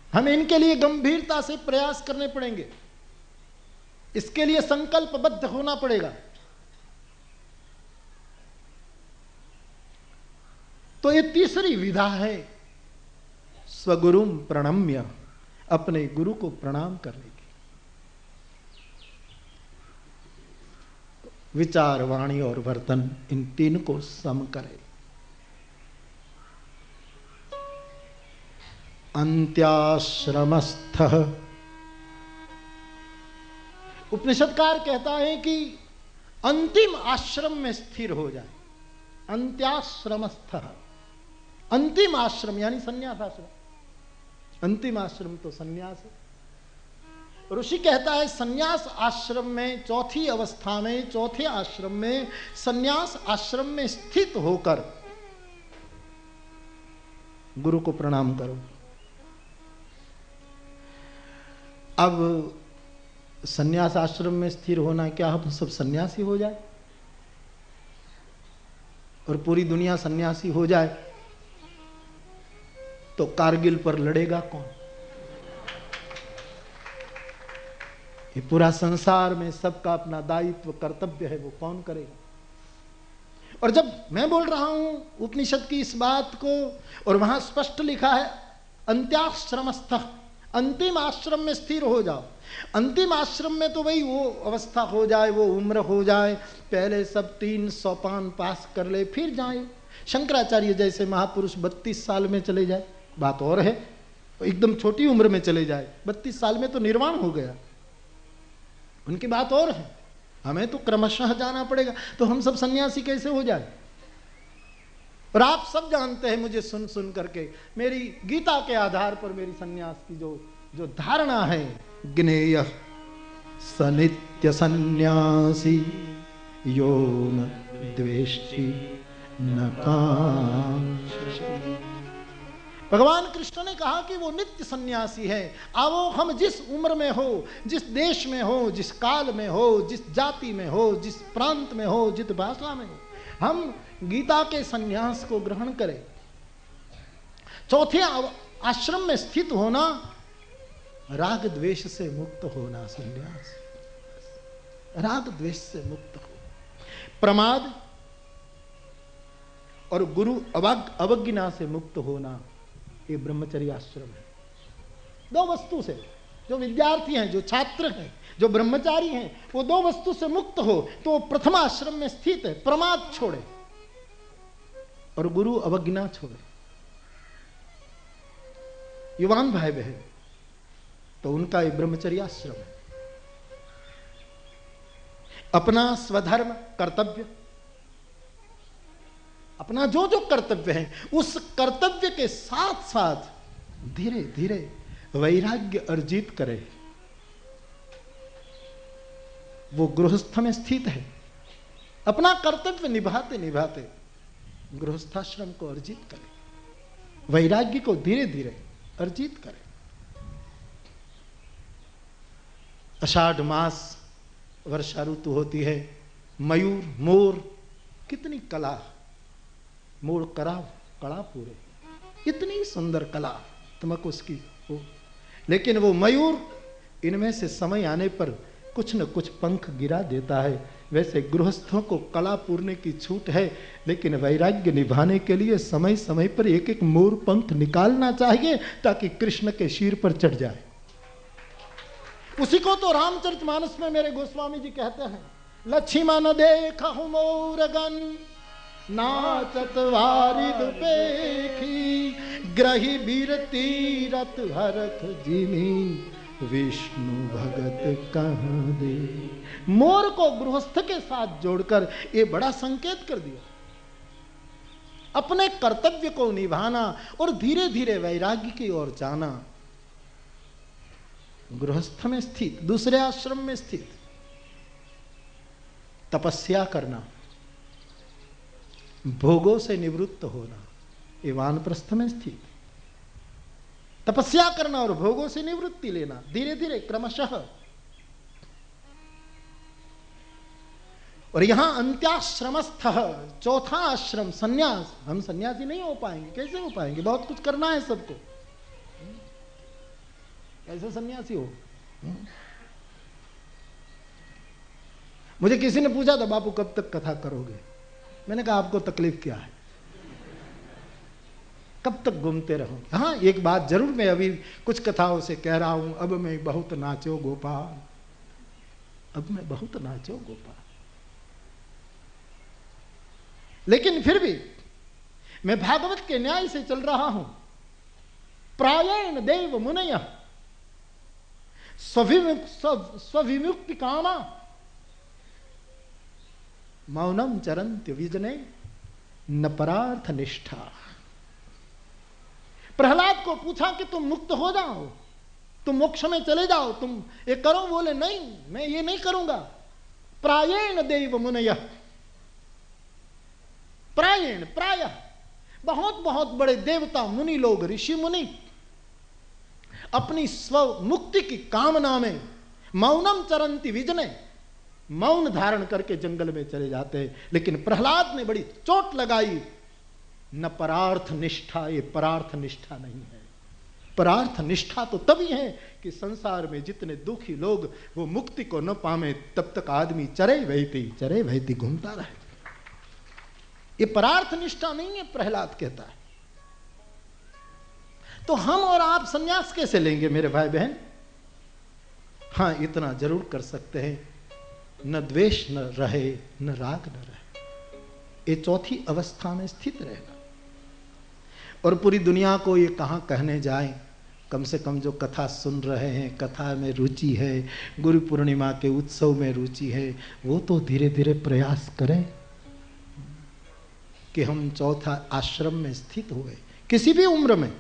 हमें इनके लिए गंभीरता से प्रयास करने पड़ेंगे, इसके लिए संकल्पबद्ध होना पड़ेगा। तो ये तीसरी विधा है स्वगुरुम प्रणम्य, अपने गुरु को प्रणाम करने की। विचार वाणी और वर्तन इन तीन को सम करे। अंत्याश्रमस्थ, उपनिषदकार कहता है कि अंतिम आश्रम में स्थिर हो जाए। अंत्याश्रमस्थ, अंतिम आश्रम यानी संन्यास आश्रम। अंतिम आश्रम तो संन्यास है। ऋषि कहता है संन्यास आश्रम में, चौथी अवस्था में, चौथे आश्रम में, संन्यास आश्रम में स्थित होकर गुरु को प्रणाम करो। अब संन्यास आश्रम में स्थिर होना, क्या हम सब सन्यासी हो जाए और पूरी दुनिया सन्यासी हो जाए तो कारगिल पर लड़ेगा कौन? ये पूरा संसार में सबका अपना दायित्व कर्तव्य है, वो कौन करेगा? और जब मैं बोल रहा हूं उपनिषद की इस बात को, और वहां स्पष्ट लिखा है अंत्याश्रमस्थ, अंतिम आश्रम में स्थिर हो जाओ। अंतिम आश्रम में तो वही वो अवस्था हो जाए, वो उम्र हो जाए, पहले सब 3 सोपान पास कर ले फिर जाए। शंकराचार्य जैसे महापुरुष 32 साल में चले जाए, बात और है, एकदम छोटी उम्र में चले जाए, 32 साल में तो निर्वाण हो गया, उनकी बात और है। हमें तो क्रमशः जाना पड़ेगा, तो हम सब सन्यासी कैसे हो जाए? और आप सब जानते हैं, मुझे सुन सुन करके, मेरी गीता के आधार पर मेरी सन्यास की जो धारणा है, ज्ञेय सनित्य सन्यासी यो न द्वेष्टि न कांक्षति। भगवान कृष्ण ने कहा कि वो नित्य सन्यासी है। आओ हम जिस उम्र में हो, जिस देश में हो, जिस काल में हो, जिस जाति में हो, जिस प्रांत में हो, जिस भाषा में हो, हम गीता के सन्यास को ग्रहण करें। चौथे आश्रम में स्थित होना, राग द्वेष से मुक्त होना, सन्यास राग द्वेष से मुक्त हो। प्रमाद और गुरु अवज्ञा से मुक्त होना, ये ब्रह्मचर्य आश्रम है। 2 वस्तु से, जो विद्यार्थी हैं, जो छात्र हैं, जो ब्रह्मचारी हैं, वो 2 वस्तु से मुक्त हो तो वो प्रथम आश्रम में स्थित है। प्रमाद छोड़े और गुरु अवज्ञा छोड़े। युवान भाई बहन, तो उनका ये ब्रह्मचर्य आश्रम है। अपना स्वधर्म कर्तव्य, अपना जो जो कर्तव्य है, उस कर्तव्य के साथ साथ धीरे धीरे वैराग्य अर्जित करे। वो गृहस्थ में स्थित है, अपना कर्तव्य निभाते निभाते गृहस्थाश्रम को अर्जित करे, वैराग्य को धीरे धीरे अर्जित करे। आषाढ़ मास वर्षा ऋतु होती है, मयूर मोर, कितनी कला, मोर कड़ा पूरे, इतनी सुंदर कला तमक उसकी हो। लेकिन वो मयूर इनमें से समय आने पर कुछ न कुछ पंख गिरा देता है। वैसे गृहस्थों को कला पूरने की छूट है, लेकिन वैराग्य निभाने के लिए समय समय पर एक एक मोर पंख निकालना चाहिए, ताकि कृष्ण के शीर पर चढ़ जाए। उसी को तो रामचरितमानस में मेरे गोस्वामी जी कहते हैं, लक्ष्मण देखहु मोरगन नाचत वारिद पेखी, ग्रही वीर तीरथ हरख जिमी, विष्णु भगत कहाँ दे। मोर को गृहस्थ के साथ जोड़कर ये बड़ा संकेत कर दिया। अपने कर्तव्य को निभाना और धीरे धीरे वैराग्य की ओर जाना। गृहस्थ में स्थित, दूसरे आश्रम में स्थित, तपस्या करना, भोगों से निवृत्त होना, ये वानप्रस्थ में स्थित। तपस्या करना और भोगों से निवृत्ति लेना, धीरे धीरे क्रमशः। और यहां अंत्याश्रमस्थ, चौथा आश्रम सन्यास। हम सन्यासी नहीं हो पाएंगे, कैसे हो पाएंगे? बहुत कुछ करना है सबको, कैसे सन्यासी हो? मुझे किसी ने पूछा था, बापू कब तक कथा करोगे? मैंने कहा आपको तकलीफ क्या है, कब तक घूमते रहोगे? हाँ, एक बात जरूर मैं अभी कुछ कथाओं से कह रहा हूं, अब मैं बहुत नाचो गोपाल, अब मैं बहुत नाचो गोपाल। लेकिन फिर भी मैं भागवत के न्याय से चल रहा हूं। प्रायेण देव मुनय स्वविमुक्ति कामा, मौनम चरंत्य विजने न परार्थ निष्ठा। प्रहलाद को पूछा कि तुम मुक्त हो जाओ, तुम मोक्ष में चले जाओ, तुम ये करो। बोले नहीं, मैं ये नहीं करूंगा। प्रायेण देव मुनय, प्रायेण प्रायः, बहुत बहुत बड़े देवता मुनि लोग, ऋषि मुनि अपनी स्व मुक्ति की कामना में मौनम चरंती विजने, मौन धारण करके जंगल में चले जाते हैं। लेकिन प्रहलाद ने बड़ी चोट लगाई, न परार्थ निष्ठा, ये परार्थ निष्ठा नहीं है। परार्थ निष्ठा तो तभी है कि संसार में जितने दुखी लोग वो मुक्ति को न पावे, तब तक आदमी चरे वहती घूमता रहे। ये परार्थ निष्ठा नहीं है, प्रहलाद कहता है। तो हम और आप संन्यास कैसे लेंगे मेरे भाई बहन? हाँ, इतना जरूर कर सकते हैं, न द्वेष न रहे, न राग न रहे, ये चौथी अवस्था में स्थित रहना। और पूरी दुनिया को ये कहाँ कहने जाएं, कम से कम जो कथा सुन रहे हैं, कथा में रुचि है, गुरु पूर्णिमा के उत्सव में रुचि है, वो तो धीरे धीरे प्रयास करें कि हम चौथा आश्रम में स्थित हुए, किसी भी उम्र में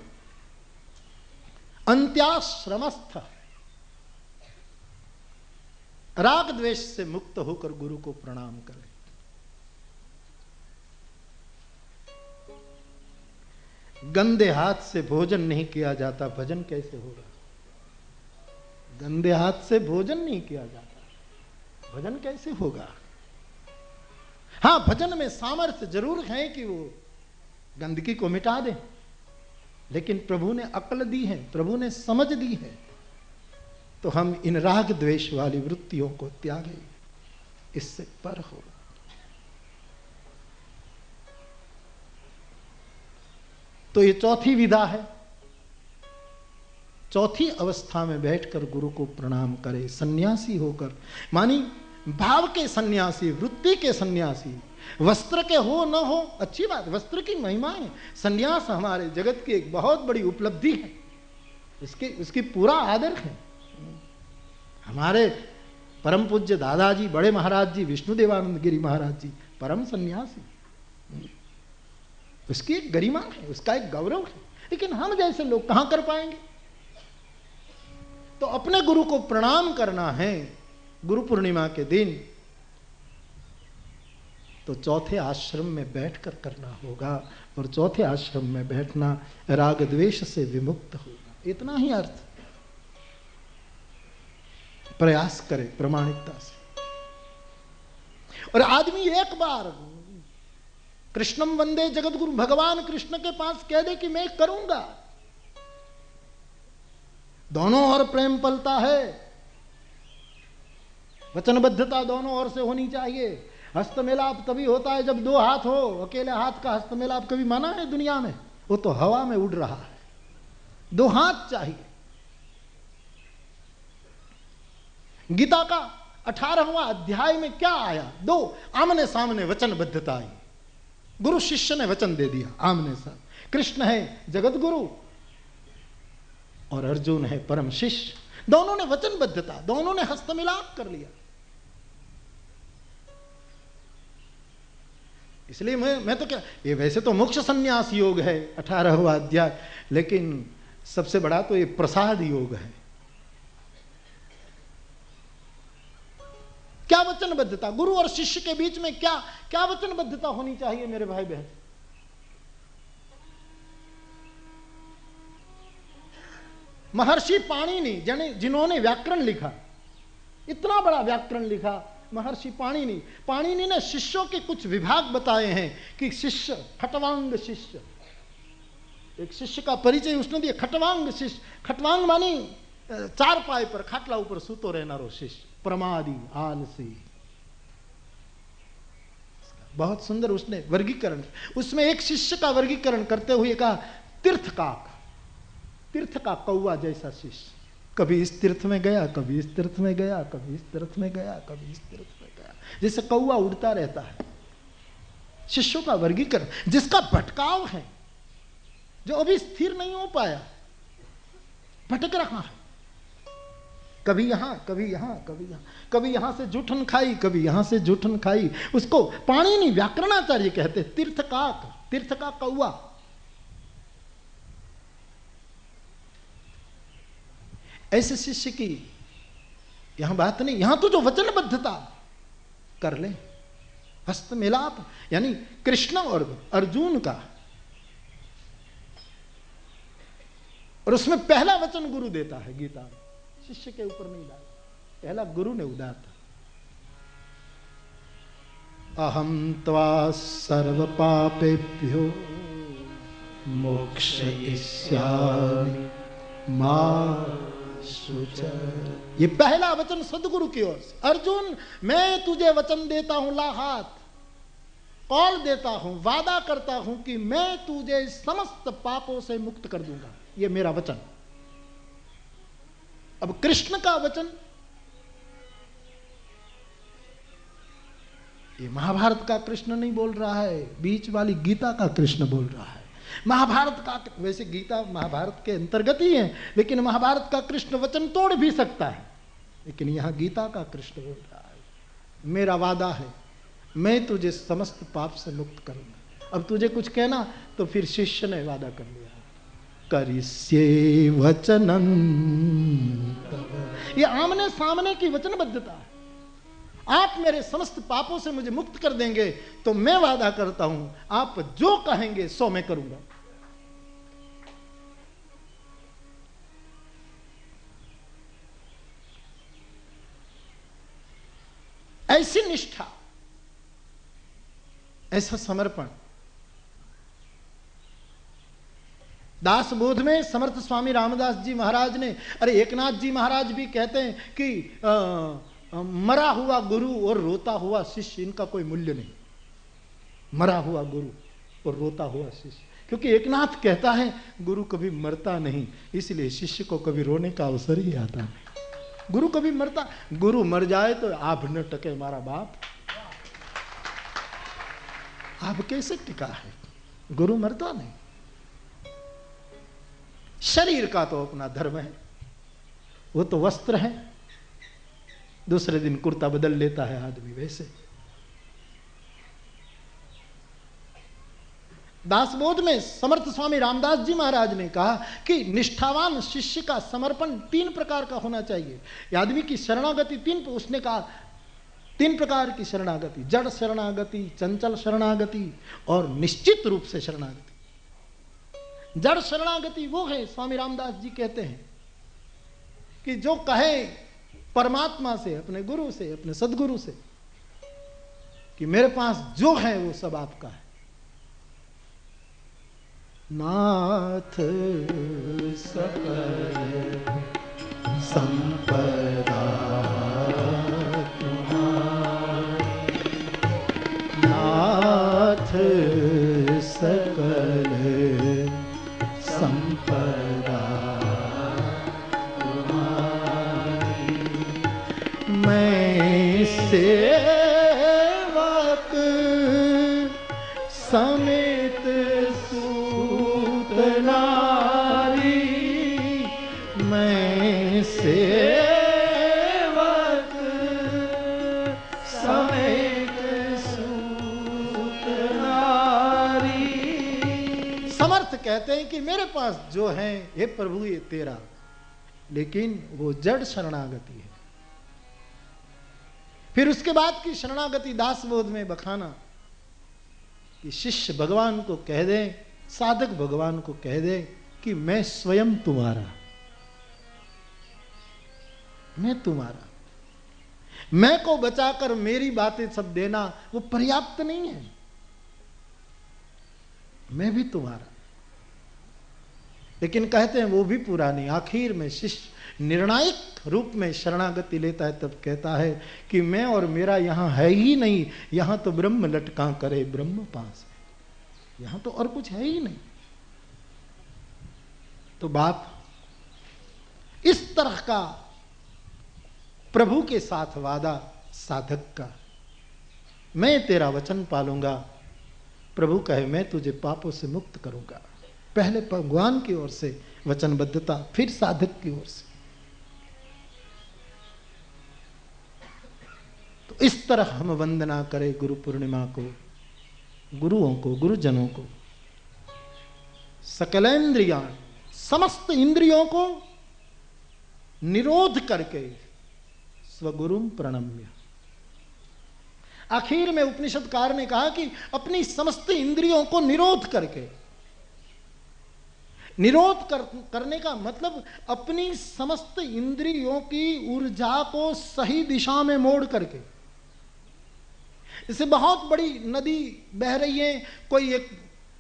अंत्याश्रमस्थ राग द्वेष से मुक्त होकर गुरु को प्रणाम करें। गंदे हाथ से भोजन नहीं किया जाता, भजन कैसे होगा? गंदे हाथ से भोजन नहीं किया जाता, भजन कैसे होगा? हाँ, भजन में सामर्थ्य जरूर है कि वो गंदगी को मिटा दे, लेकिन प्रभु ने अक्ल दी है, प्रभु ने समझ दी है, तो हम इन राग द्वेष वाली वृत्तियों को त्यागें, इससे पर हो। तो ये चौथी विधा है, चौथी अवस्था में बैठकर गुरु को प्रणाम करे, सन्यासी होकर, मानी भाव के सन्यासी, वृत्ति के सन्यासी। वस्त्र के हो न हो अच्छी बात, वस्त्र की महिमा है, सन्यास हमारे जगत की एक बहुत बड़ी उपलब्धि है, इसकी पूरा आदर है। हमारे परम पूज्य दादाजी बड़े महाराज जी विष्णुदेवानंद गिरी महाराज जी परम सन्यासी, उसकी एक गरिमा है, उसका एक गौरव है, लेकिन हम जैसे लोग कहां कर पाएंगे? तो अपने गुरु को प्रणाम करना है गुरु पूर्णिमा के दिन, तो चौथे आश्रम में बैठकर करना होगा, और चौथे आश्रम में बैठना राग द्वेष से विमुक्त होगा, इतना ही अर्थ। प्रयास करे प्रामाणिकता से। और आदमी एक बार कृष्णम वंदे जगत गुरु, भगवान कृष्ण के पास कह दे कि मैं करूंगा, दोनों ओर प्रेम पलता है, वचनबद्धता दोनों ओर से होनी चाहिए। हस्तमेलाप तभी होता है जब दो हाथ हो, अकेले हाथ का हस्तमेलाप कभी माना है दुनिया में? वो तो हवा में उड़ रहा है, दो हाथ चाहिए। गीता का 18वां अध्याय में क्या आया? दो आमने सामने वचनबद्धता आई, गुरु शिष्य ने वचन दे दिया आमने सामने। कृष्ण है जगत गुरु और अर्जुन है परम शिष्य, दोनों ने वचनबद्धता, दोनों ने हस्तमिलाप कर लिया। इसलिए मैं तो क्या, ये वैसे तो मोक्ष संन्यास योग है 18वां अध्याय, लेकिन सबसे बड़ा तो ये प्रसाद योग है। क्या वचनबद्धता, गुरु और शिष्य के बीच में क्या क्या वचनबद्धता होनी चाहिए मेरे भाई बहन? महर्षि पाणिनि जिन्होंने व्याकरण लिखा, इतना बड़ा व्याकरण लिखा, महर्षि पाणिनि ने शिष्यों के कुछ विभाग बताए हैं कि शिष्य, खटवांग शिष्य, एक शिष्य का परिचय उसने दिया, खटवांग शिष्य। खटवांग मानी चार पाए पर खाटला ऊपर सूतो रहना शिष्य, प्रमादी, आलसी। बहुत सुंदर उसने वर्गीकरण, उसमें एक शिष्य का वर्गीकरण करते हुए कहा तीर्थकाक, तीर्थ का कौवा जैसा शिष्य, कभी इस तीर्थ में गया, कभी इस तीर्थ में गया, कभी इस तीर्थ में गया, कभी इस तीर्थ में गया, जैसे कौवा उड़ता रहता है। शिष्यों का वर्गीकरण, जिसका भटकाव है, जो अभी स्थिर नहीं हो पाया, भटक रहा है, कभी यहां कभी यहां कभी यहां, कभी यहां से जूठन खाई, कभी यहां से जूठन खाई, उसको पाणिनि व्याकरणाचार्य कहते तीर्थकाक, तीर्थ का कौवा। ऐसे शिष्य की यहां बात नहीं, यहां तो जो वचनबद्धता कर ले, हस्तमिलाप, यानी कृष्ण और अर्जुन का, और उसमें पहला वचन गुरु देता है गीता में, शिष्य के ऊपर नहीं डाला, पहला गुरु ने उदारता। अहम त्वा सर्व पापेभ्यो मोक्षयिष्यामि मां शुचर। ये पहला वचन सदगुरु की ओर से। अर्जुन, मैं तुझे वचन देता हूं, ला हाथ, कौल देता हूं, वादा करता हूं कि मैं तुझे समस्त पापों से मुक्त कर दूंगा। ये मेरा वचन। अब कृष्ण का वचन, ये महाभारत का कृष्ण नहीं बोल रहा है, बीच वाली गीता का कृष्ण बोल रहा है। महाभारत का, वैसे गीता महाभारत के अंतर्गत ही है, लेकिन महाभारत का कृष्ण वचन तोड़ भी सकता है, लेकिन यहां गीता का कृष्ण बोल रहा है, मेरा वादा है, मैं तुझे समस्त पाप से मुक्त करूंगा। अब तुझे कुछ कहना तो फिर शिष्य ने वादा कर लिया, करिष्ये वचनं तव। ये आमने सामने की वचनबद्धता है। आप मेरे समस्त पापों से मुझे मुक्त कर देंगे तो मैं वादा करता हूं, आप जो कहेंगे सो मैं करूंगा। ऐसी निष्ठा, ऐसा समर्पण। दासबोध में समर्थ स्वामी रामदास जी महाराज ने, अरे एकनाथ जी महाराज भी कहते हैं कि मरा हुआ गुरु और रोता हुआ शिष्य, इनका कोई मूल्य नहीं। मरा हुआ गुरु और रोता हुआ शिष्य, क्योंकि एकनाथ कहता है गुरु कभी मरता नहीं, इसलिए शिष्य को कभी रोने का अवसर ही आता नहीं। गुरु कभी मरता, गुरु मर जाए तो आप न टके मारा बाप। आप कैसे टिका है? गुरु मरता नहीं। शरीर का तो अपना धर्म है, वो तो वस्त्र है, दूसरे दिन कुर्ता बदल लेता है आदमी। वैसे दासबोध में समर्थ स्वामी रामदास जी महाराज ने कहा कि निष्ठावान शिष्य का समर्पण 3 प्रकार का होना चाहिए। आदमी की शरणागति 3, उसने कहा 3 प्रकार की शरणागति, जड़ शरणागति, चंचल शरणागति और निश्चित रूप से शरणागति। जड़ शरणागति वो है, स्वामी रामदास जी कहते हैं कि जो कहे परमात्मा से, अपने गुरु से, अपने सदगुरु से कि मेरे पास जो है वो सब आपका है। नाथ सकल संपदा तुम्हारी, नाथ सकल संपदा तुम्हारी, मैं सेवक समेत सूत नारी, मैं सेवक समेत सूत नारी। समर्थ कहते हैं कि मेरे पास जो है हे प्रभु ये तेरा, लेकिन वो जड़ शरणागति है। फिर उसके बाद की शरणागति दासबोध में बखाना कि शिष्य भगवान को कह दे, साधक भगवान को कह दे कि मैं स्वयं तुम्हारा, मैं तुम्हारा, मैं को बचाकर मेरी बातें सब देना वो पर्याप्त नहीं है, मैं भी तुम्हारा। लेकिन कहते हैं वो भी पूरा नहीं। आखिर में शिष्य निर्णायक रूप में शरणागति लेता है, तब कहता है कि मैं और मेरा यहां है ही नहीं, यहां तो ब्रह्म लटका करे ब्रह्म पास है, यहां तो और कुछ है ही नहीं। तो बाप इस तरह का प्रभु के साथ वादा साधक का, मैं तेरा वचन पालूंगा। प्रभु कहे मैं तुझे पापों से मुक्त करूंगा। पहले भगवान की ओर से वचनबद्धता, फिर साधक की ओर से। तो इस तरह हम वंदना करें गुरु पूर्णिमा को, गुरुओं को, गुरुजनों को। सकलेंद्रियां, समस्त इंद्रियों को निरोध करके स्वगुरुम प्रणम्य। आखिर में उपनिषदकार ने कहा कि अपनी समस्त इंद्रियों को निरोध करके, करने का मतलब अपनी समस्त इंद्रियों की ऊर्जा को सही दिशा में मोड़ करके। जैसे बहुत बड़ी नदी बह रही है, कोई एक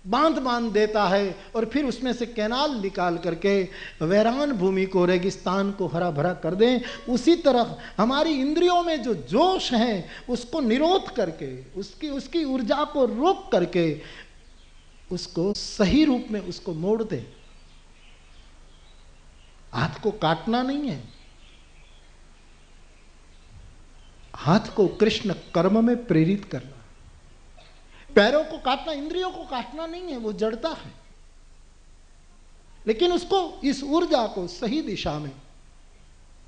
बांध बांध देता है और फिर उसमें से कैनाल निकाल करके वैरान भूमि को, रेगिस्तान को हरा भरा कर दें। उसी तरह हमारी इंद्रियों में जो जोश है उसको निरोध करके, उसकी ऊर्जा को रोक करके उसको सही रूप में उसको मोड़ दें। हाथ को काटना नहीं है, हाथ को कृष्ण कर्म में प्रेरित करना। पैरों को काटना, इंद्रियों को काटना नहीं है, वो जड़ता है। लेकिन उसको, इस ऊर्जा को सही दिशा में,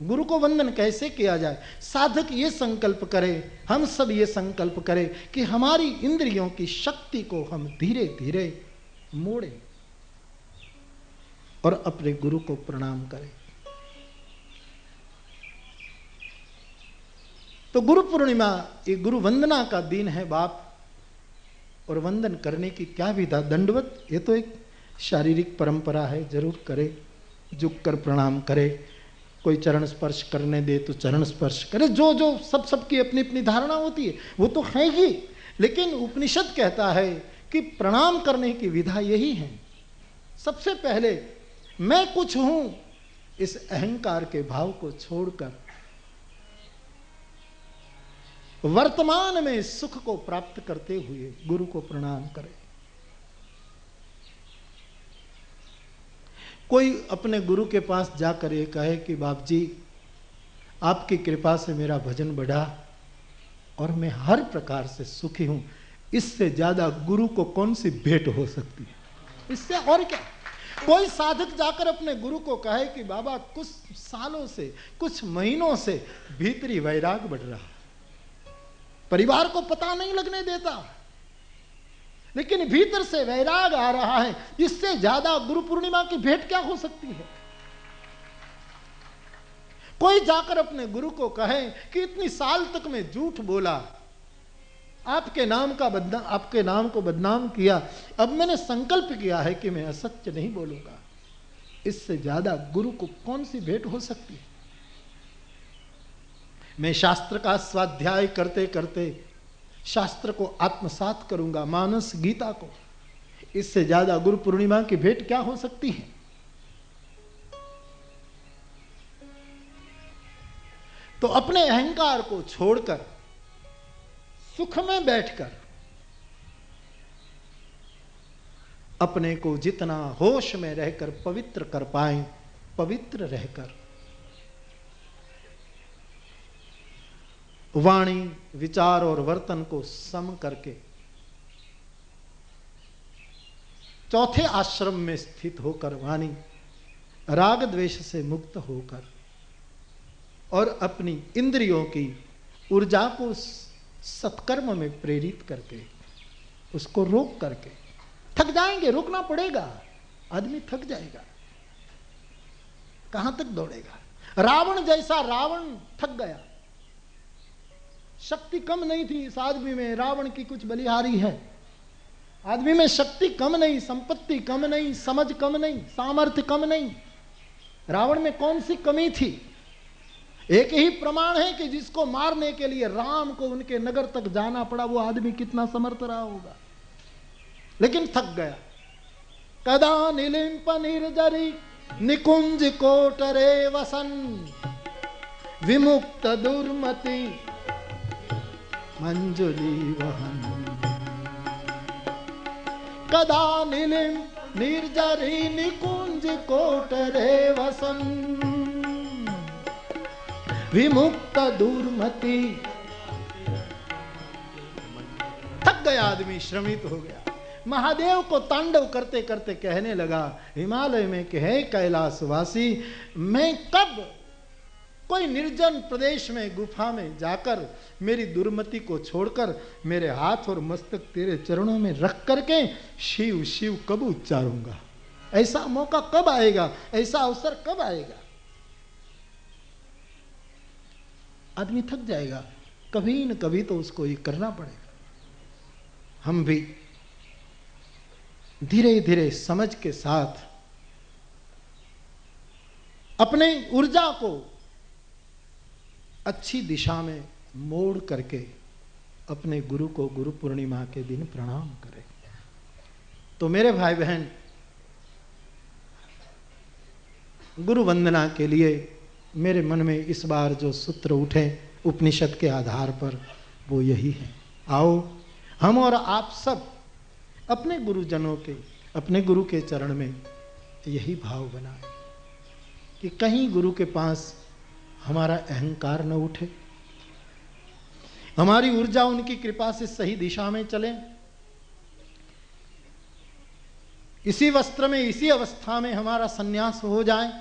गुरु को वंदन कैसे किया जाए, साधक ये संकल्प करे, हम सब ये संकल्प करें कि हमारी इंद्रियों की शक्ति को हम धीरे धीरे मोड़ें और अपने गुरु को प्रणाम करें। तो गुरु पूर्णिमा ये गुरु वंदना का दिन है बाप। और वंदन करने की क्या विधा, दंडवत, ये तो एक शारीरिक परंपरा है, जरूर करे, झुक कर प्रणाम करे, कोई चरण स्पर्श करने दे तो चरण स्पर्श करे, जो जो सबकी अपनी अपनी धारणा होती है वो तो है ही। लेकिन उपनिषद कहता है कि प्रणाम करने की विधा यही है। सबसे पहले मैं कुछ हूं, इस अहंकार के भाव को छोड़कर वर्तमान में सुख को प्राप्त करते हुए गुरु को प्रणाम करें। कोई अपने गुरु के पास जाकर ये कहे कि बाप जी आपकी कृपा से मेरा भजन बढ़ा और मैं हर प्रकार से सुखी हूं, इससे ज्यादा गुरु को कौन सी भेंट हो सकती है? इससे और क्या? कोई साधक जाकर अपने गुरु को कहे कि बाबा कुछ सालों से, कुछ महीनों से भीतरी वैराग बढ़ रहा, परिवार को पता नहीं लगने देता, लेकिन भीतर से वैराग आ रहा है, इससे ज्यादा गुरु पूर्णिमा की भेंट क्या हो सकती है? कोई जाकर अपने गुरु को कहे कि इतनी साल तक मैं झूठ बोला, आपके नाम को बदनाम किया, अब मैंने संकल्प किया है कि मैं असत्य नहीं बोलूंगा, इससे ज्यादा गुरु को कौन सी भेंट हो सकती है? मैं शास्त्र का स्वाध्याय करते करते शास्त्र को आत्मसात करूंगा, मानस गीता को, इससे ज्यादा गुरु पूर्णिमा की भेंट क्या हो सकती है? तो अपने अहंकार को छोड़कर सुख में बैठकर अपने को जितना होश में रहकर पवित्र कर पाए, पवित्र रहकर वाणी, विचार और वर्तन को सम करके चौथे आश्रम में स्थित होकर वाणी राग द्वेष से मुक्त होकर और अपनी इंद्रियों की ऊर्जा को सत्कर्म में प्रेरित करके, उसको रोक करके, थक जाएंगे, रोकना पड़ेगा, आदमी थक जाएगा, कहां तक दौड़ेगा? रावण जैसा रावण थक गया, शक्ति कम नहीं थी इस आदमी में, रावण की कुछ बलिहारी है, आदमी में शक्ति कम नहीं, संपत्ति कम नहीं, समझ कम नहीं, सामर्थ्य कम नहीं, रावण में कौन सी कमी थी? एक ही प्रमाण है कि जिसको मारने के लिए राम को उनके नगर तक जाना पड़ा, वो आदमी कितना समर्थ रहा होगा, लेकिन थक गया। कदा नीलिंप निर्जरी निकुंज कोटरे वसन विमुक्त दुर्मति मंजुली वहन। कदा नीलिंप निर्जरी निकुंज कोटरे वसन विमुक्त दुर्मति। थक गया आदमी, श्रमित हो गया, महादेव को तांडव करते करते कहने लगा, हिमालय में कहे कैलाशवासी, मैं कब कोई निर्जन प्रदेश में गुफा में जाकर मेरी दुर्मति को छोड़कर मेरे हाथ और मस्तक तेरे चरणों में रख करके शिव शिव कब उच्चारूंगा? ऐसा मौका कब आएगा? ऐसा अवसर कब आएगा? आदमी थक जाएगा, कभी न कभी तो उसको ये करना पड़ेगा। हम भी धीरे धीरे समझ के साथ अपने ऊर्जा को अच्छी दिशा में मोड़ करके अपने गुरु को गुरु पूर्णिमा के दिन प्रणाम करें। तो मेरे भाई बहन, गुरु वंदना के लिए मेरे मन में इस बार जो सूत्र उठे उपनिषद के आधार पर, वो यही है। आओ हम और आप सब अपने गुरुजनों के, अपने गुरु के चरण में यही भाव बनाए कि कहीं गुरु के पास हमारा अहंकार न उठे, हमारी ऊर्जा उनकी कृपा से सही दिशा में चले, इसी वस्त्र में, इसी अवस्था में हमारा संन्यास हो जाए।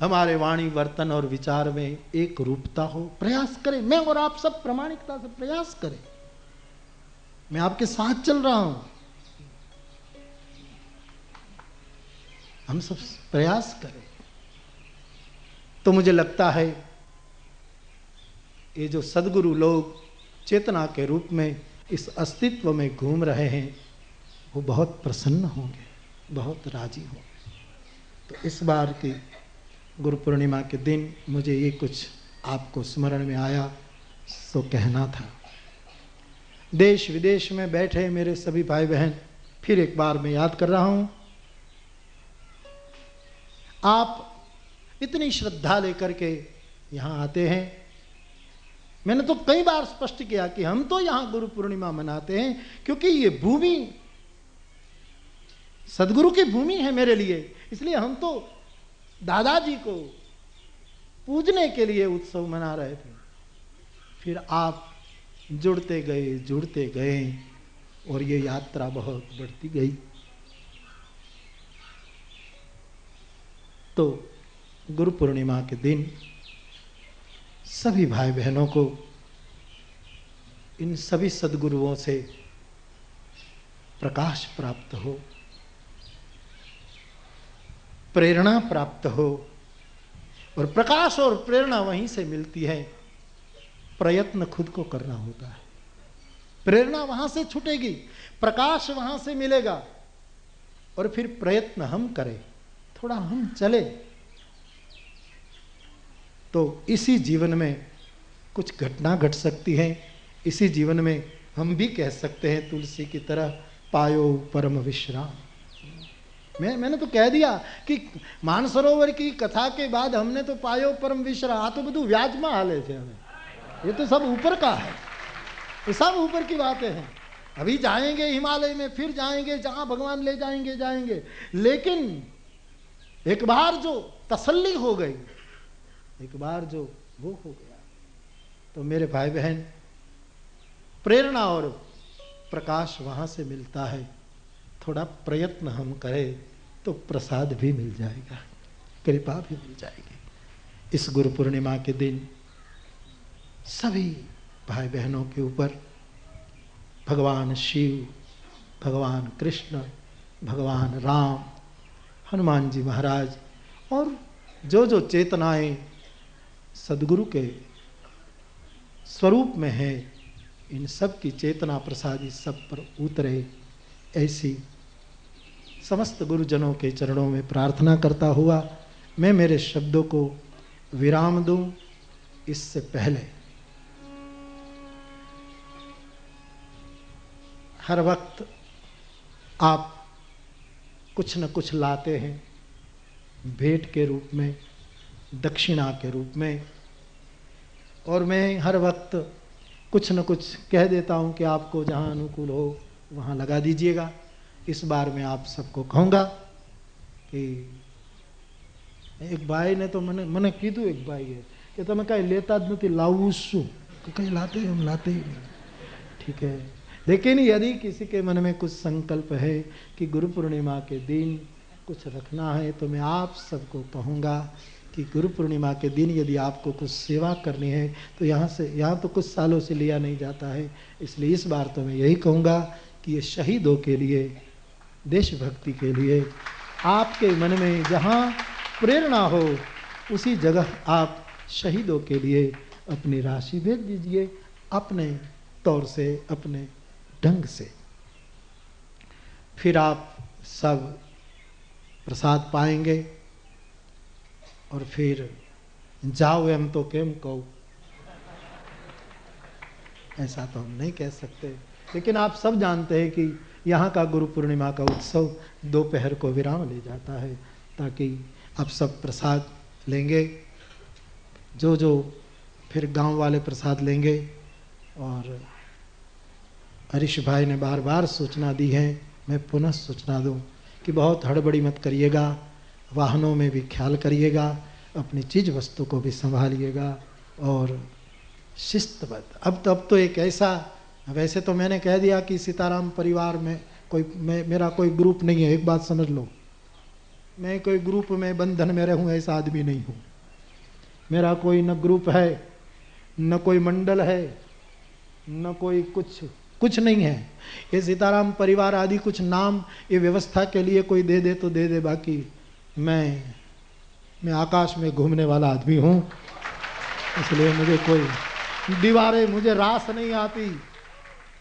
हमारे वाणी, वर्तन और विचार में एक रूपता हो। प्रयास करें, मैं और आप सब प्रामाणिकता से प्रयास करें। मैं आपके साथ चल रहा हूं, हम सब प्रयास करें। तो मुझे लगता है ये जो सद्गुरु लोग चेतना के रूप में इस अस्तित्व में घूम रहे हैं, वो बहुत प्रसन्न होंगे, बहुत राजी होंगे। तो इस बार की गुरु पूर्णिमा के दिन मुझे ये कुछ आपको स्मरण में आया, सो कहना था। देश विदेश में बैठे मेरे सभी भाई बहन, फिर एक बार मैं याद कर रहा हूं, आप इतनी श्रद्धा लेकर के यहां आते हैं। मैंने तो कई बार स्पष्ट किया कि हम तो यहां गुरु पूर्णिमा मनाते हैं क्योंकि ये भूमि सदगुरु की भूमि है मेरे लिए, इसलिए हम तो दादाजी को पूजने के लिए उत्सव मना रहे थे। फिर आप जुड़ते गए और ये यात्रा बहुत बढ़ती गई। तो गुरु पूर्णिमा के दिन सभी भाई बहनों को इन सभी सद्गुरुओं से प्रकाश प्राप्त हो, प्रेरणा प्राप्त हो। और प्रकाश और प्रेरणा वहीं से मिलती है, प्रयत्न खुद को करना होता है। प्रेरणा वहां से छूटेगी, प्रकाश वहां से मिलेगा, और फिर प्रयत्न हम करें, थोड़ा हम चले, तो इसी जीवन में कुछ घटना घट सकती है। इसी जीवन में हम भी कह सकते हैं तुलसी की तरह, पायो परम विश्राम। मैंने तो कह दिया कि मानसरोवर की कथा के बाद हमने तो पायो परम विश्राम, आ तो બધું વ્યાજમાં હાલે છે हमें, ये तो सब ऊपर का है, ये सब ऊपर की बातें हैं। अभी जाएंगे हिमालय में, फिर जाएंगे जहां भगवान ले जाएंगे, लेकिन एक बार जो तसल्ली हो गई, एक बार जो वो हो गया, तो मेरे भाई बहन, प्रेरणा और प्रकाश वहां से मिलता है। थोड़ा प्रयत्न हम करें तो प्रसाद भी मिल जाएगा, कृपा भी मिल जाएगी। इस गुरु पूर्णिमा के दिन सभी भाई बहनों के ऊपर भगवान शिव, भगवान कृष्ण, भगवान राम, हनुमान जी महाराज और जो चेतनाएं सदगुरु के स्वरूप में है, इन सब की चेतना प्रसादी सब पर उतरे, ऐसी समस्त गुरुजनों के चरणों में प्रार्थना करता हुआ मैं मेरे शब्दों को विराम दूं। इससे पहले हर वक्त आप कुछ न कुछ लाते हैं, भेंट के रूप में, दक्षिणा के रूप में, और मैं हर वक्त कुछ न कुछ कह देता हूं कि आपको जहां अनुकूल हो वहां लगा दीजिएगा। इस बार मैं आप सबको कहूँगा कि एक भाई ने तो મને કીધું, एक भाई है कि તમે कहीं लेता જ નથી, लावू शू, कहीं लाते हम लाते ही नहीं, ठीक है। लेकिन यदि किसी के मन में कुछ संकल्प है कि गुरु पूर्णिमा के दिन कुछ रखना है, तो मैं आप सबको कहूँगा कि गुरु पूर्णिमा के दिन यदि आपको कुछ सेवा करनी है तो यहाँ तो कुछ सालों से लिया नहीं जाता है, इसलिए इस बार तो मैं यही कहूँगा कि ये शहीदों के लिए, देशभक्ति के लिए, आपके मन में जहाँ प्रेरणा हो उसी जगह आप शहीदों के लिए अपनी राशि भेज दीजिए, अपने तौर से, अपने ढंग से। फिर आप सब प्रसाद पाएंगे और फिर जाओ एम तो केम कहूं, ऐसा तो हम नहीं कह सकते, लेकिन आप सब जानते हैं कि यहाँ का गुरु पूर्णिमा का उत्सव दोपहर को विराम ले जाता है, ताकि आप सब प्रसाद लेंगे, जो फिर गांव वाले प्रसाद लेंगे। और हरीश भाई ने बार बार सूचना दी है, मैं पुनः सूचना दूं कि बहुत हड़बड़ी मत करिएगा, वाहनों में भी ख्याल करिएगा, अपनी चीज़ वस्तु को भी संभालिएगा और शिस्तबद्ध। अब तो एक ऐसा, वैसे तो मैंने कह दिया कि सीताराम परिवार में मेरा कोई ग्रुप नहीं है, एक बात समझ लो, मैं कोई ग्रुप में बंधन में रहूं ऐसा आदमी नहीं हूं। मेरा कोई न ग्रुप है, न कोई मंडल है, न कोई कुछ नहीं है। ये सीताराम परिवार आदि कुछ नाम ये व्यवस्था के लिए कोई दे दे तो दे दे, बाकी मैं आकाश में घूमने वाला आदमी हूँ। इसलिए मुझे कोई दीवारें, मुझे रास नहीं आती,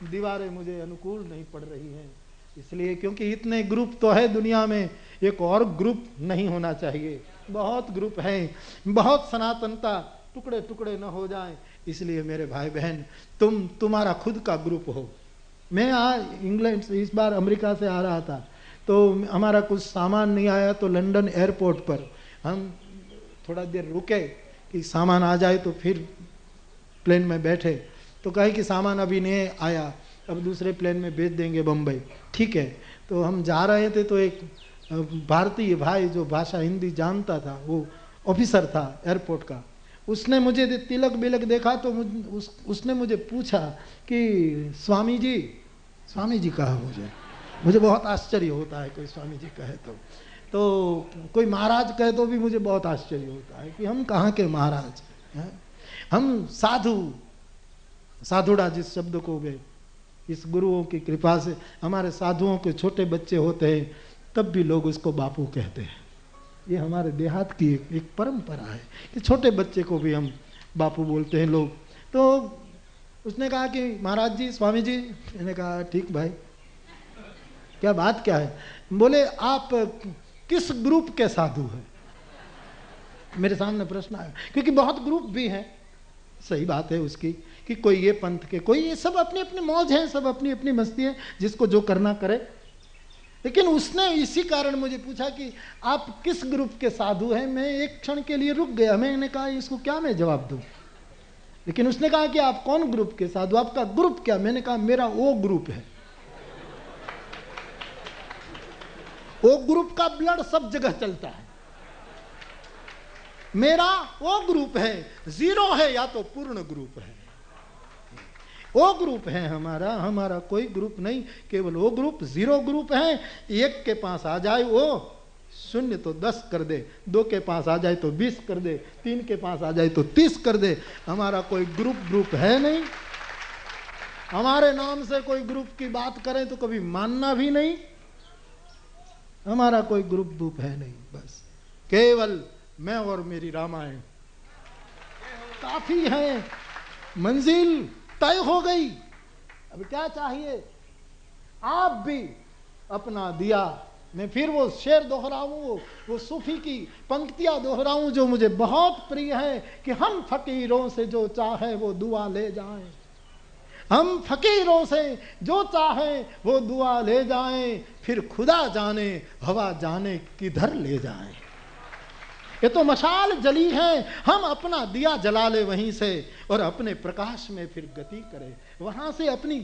दीवारें मुझे अनुकूल नहीं पड़ रही हैं। इसलिए क्योंकि इतने ग्रुप तो है दुनिया में, एक और ग्रुप नहीं होना चाहिए। बहुत ग्रुप हैं, बहुत सनातनता टुकड़े टुकड़े न हो जाएं। इसलिए मेरे भाई बहन, तुम्हारा खुद का ग्रुप हो। मैं इंग्लैंड से इस बार अमेरिका से आ रहा था, तो हमारा कुछ सामान नहीं आया, तो लंदन एयरपोर्ट पर हम थोड़ा देर रुके कि सामान आ जाए, तो फिर प्लेन में बैठे तो कहे कि सामान अभी नहीं आया, अब दूसरे प्लेन में भेज देंगे बम्बई। ठीक है, तो हम जा रहे थे, तो एक भारतीय भाई जो भाषा हिंदी जानता था, वो ऑफिसर था एयरपोर्ट का, उसने मुझे तिलक बिलक देखा, तो उसने मुझे पूछा कि स्वामी जी कहा। मुझे बहुत आश्चर्य होता है कोई स्वामी जी कहे तो कोई महाराज कहे तो भी मुझे बहुत आश्चर्य होता है कि हम कहाँ के महाराज हैं। हम साधुड़ा जिस शब्द को वे इस गुरुओं की कृपा से, हमारे साधुओं के छोटे बच्चे होते हैं तब भी लोग उसको बापू कहते हैं। ये हमारे देहात की एक परंपरा है कि छोटे बच्चे को भी हम बापू बोलते हैं लोग। तो उसने कहा कि महाराज जी, स्वामी जी। मैंने कहा ठीक भाई, क्या बात क्या है? बोले आप किस ग्रुप के साधु हैं? मेरे सामने प्रश्न आया, क्योंकि बहुत ग्रुप भी हैं। सही बात है उसकी कि कोई ये पंथ के, कोई ये, सब अपनी अपनी मौज है, सब अपनी अपनी मस्ती है, जिसको जो करना करे। लेकिन उसने इसी कारण मुझे पूछा कि आप किस ग्रुप के साधु हैं। मैं एक क्षण के लिए रुक गया, मैंने कहा इसको क्या मैं जवाब दूं। लेकिन उसने कहा कि आप कौन ग्रुप के साधु, आपका ग्रुप क्या? मैंने कहा मेरा वो ग्रुप है, वो ग्रुप का ब्लड सब जगह चलता है। मेरा वो ग्रुप है, जीरो है या तो पूर्ण ग्रुप है, वो ग्रुप है हमारा कोई ग्रुप नहीं, केवल वो ग्रुप, जीरो ग्रुप है। एक के पास आ जाए वो शून्य तो 10 कर दे, 2 के पास आ जाए तो 20 कर दे, 3 के पास आ जाए तो 30 कर दे। हमारा कोई ग्रुप है नहीं। हमारे नाम से कोई ग्रुप की बात करें तो कभी मानना भी नहीं। हमारा कोई ग्रुप है नहीं, बस केवल मैं और मेरी रामायण काफी है, मंजिल तय हो गई। अब क्या चाहिए? आप भी अपना दिया। मैं फिर वो शेर दोहराऊं, वो सूफी की पंक्तियां दोहराऊं जो मुझे बहुत प्रिय है कि हम फकीरों से जो चाहे वो दुआ ले जाएं। हम फकीरों से जो चाहे वो दुआ ले जाएं, फिर खुदा जाने हवा जाने किधर ले जाएं। ये तो मशाल जली है, हम अपना दिया जला ले वहीं से और अपने प्रकाश में फिर गति करें। वहां से अपनी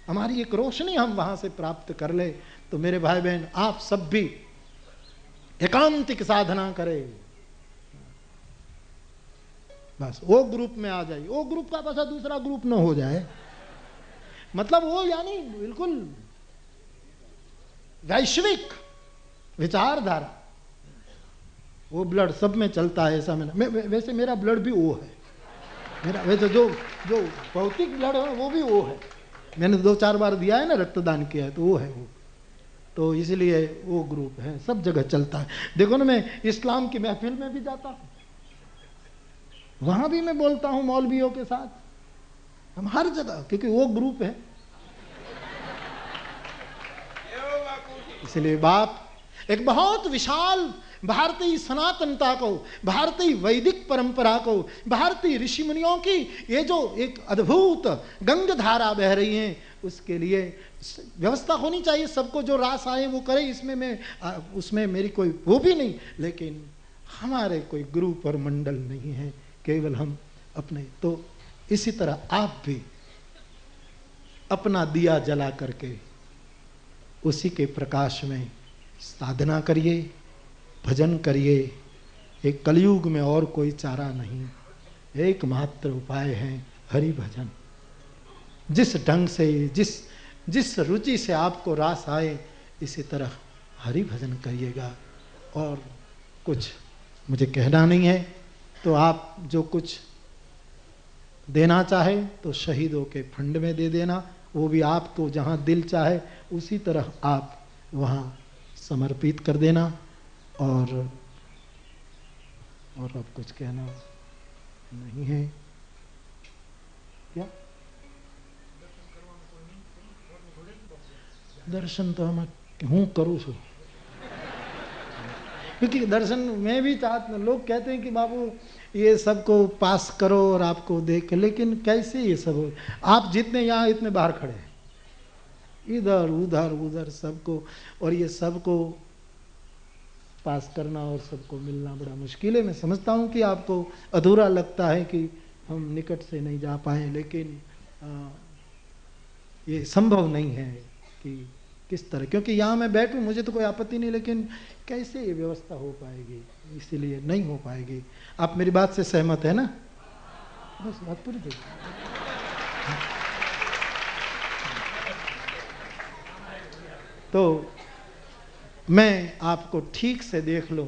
हमारी एक रोशनी हम वहां से प्राप्त कर ले। तो मेरे भाई बहन, आप सब भी एकांतिक साधना करें, बस वो ग्रुप में आ जाए। वो ग्रुप का पासा दूसरा ग्रुप न हो जाए, मतलब वो यानी बिल्कुल वैश्विक विचारधारा, वो ब्लड सब में चलता है। ऐसा वैसे मेरा ब्लड भी वो है, मेरा वैसे जो भौतिक ब्लड है वो भी वो है। मैंने 2-4 बार दिया है ना, रक्तदान किया है, तो वो है वो। तो इसलिए वो ग्रुप है, सब जगह चलता है। देखो ना, मैं इस्लाम की महफिल में भी जाता हूँ, वहां भी मैं बोलता हूँ मौलवियों के साथ, हम हर जगह, क्योंकि वो ग्रुप है। इसलिए बाप एक बहुत विशाल भारतीय सनातनता को, भारतीय वैदिक परंपरा को, भारतीय ऋषि मुनियों की ये जो एक अद्भुत गंगधारा बह रही है, उसके लिए व्यवस्था होनी चाहिए। सबको जो रास आए वो करे, उसमें मेरी कोई वो भी नहीं, लेकिन हमारे कोई ग्रुप और मंडल नहीं है, केवल हम अपने। तो इसी तरह आप भी अपना दिया जला करके उसी के प्रकाश में साधना करिए, भजन करिए। एक कलयुग में और कोई चारा नहीं, एकमात्र उपाय है हरि भजन। जिस ढंग से, जिस रुचि से आपको रास आए, इसी तरह हरि भजन करिएगा। और कुछ मुझे कहना नहीं है, तो आप जो कुछ देना चाहे तो शहीदों के फंड में दे देना, वो भी आपको जहाँ दिल चाहे उसी तरह आप वहाँ समर्पित कर देना। और अब कुछ कहना नहीं है क्या? दर्शन तो हम हूँ करूँ छू, क्योंकि दर्शन में भी चाहता। लोग कहते हैं कि बाबू ये सबको पास करो और आपको देख, लेकिन कैसे ये सब हो? आप जितने यहाँ इतने बाहर खड़े हैं, इधर उधर उधर सबको, और ये सबको पास करना और सबको मिलना बड़ा मुश्किल है। मैं समझता हूँ कि आपको अधूरा लगता है कि हम निकट से नहीं जा पाए, लेकिन ये संभव नहीं है कि किस तरह, क्योंकि यहाँ मैं बैठूं मुझे तो कोई आपत्ति नहीं, लेकिन कैसे ये व्यवस्था हो पाएगी, इसीलिए नहीं हो पाएगी। आप मेरी बात से सहमत है ना? बस बात पूरी देखिए। तो मैं आपको ठीक से देख लूं।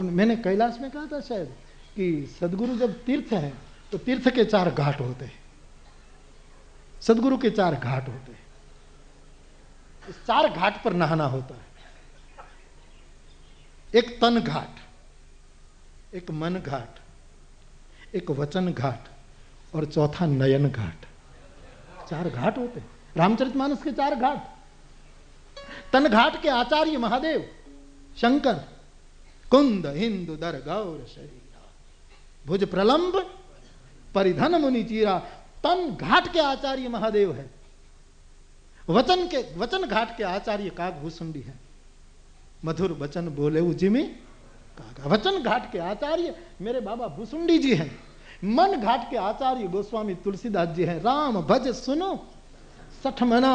मैंने कैलाश में कहा था शायद कि सदगुरु जब तीर्थ है तो तीर्थ के 4 घाट होते हैं, सदगुरु के 4 घाट होते हैं। इस 4 घाट पर नहाना होता है। एक तन घाट, एक मन घाट, एक वचन घाट और चौथा नयन घाट। 4 घाट होते हैं रामचरितमानस के 4 घाट। तन घाट के आचार्य महादेव शंकर, कुंद हिंदु दर गौर शरीरा, भुज प्रलंब परिधन मुनि चीरा। तन घाट के आचार्य महादेव है। वचन घाट के आचार्य काग भूसुंडी है। मधुर वचन बोले उजिमी कागा। वचन घाट के आचार्य मेरे बाबा भूसुंडी जी हैं। मन घाट के आचार्य गोस्वामी तुलसीदास जी हैं। राम भज सुनो सठ मना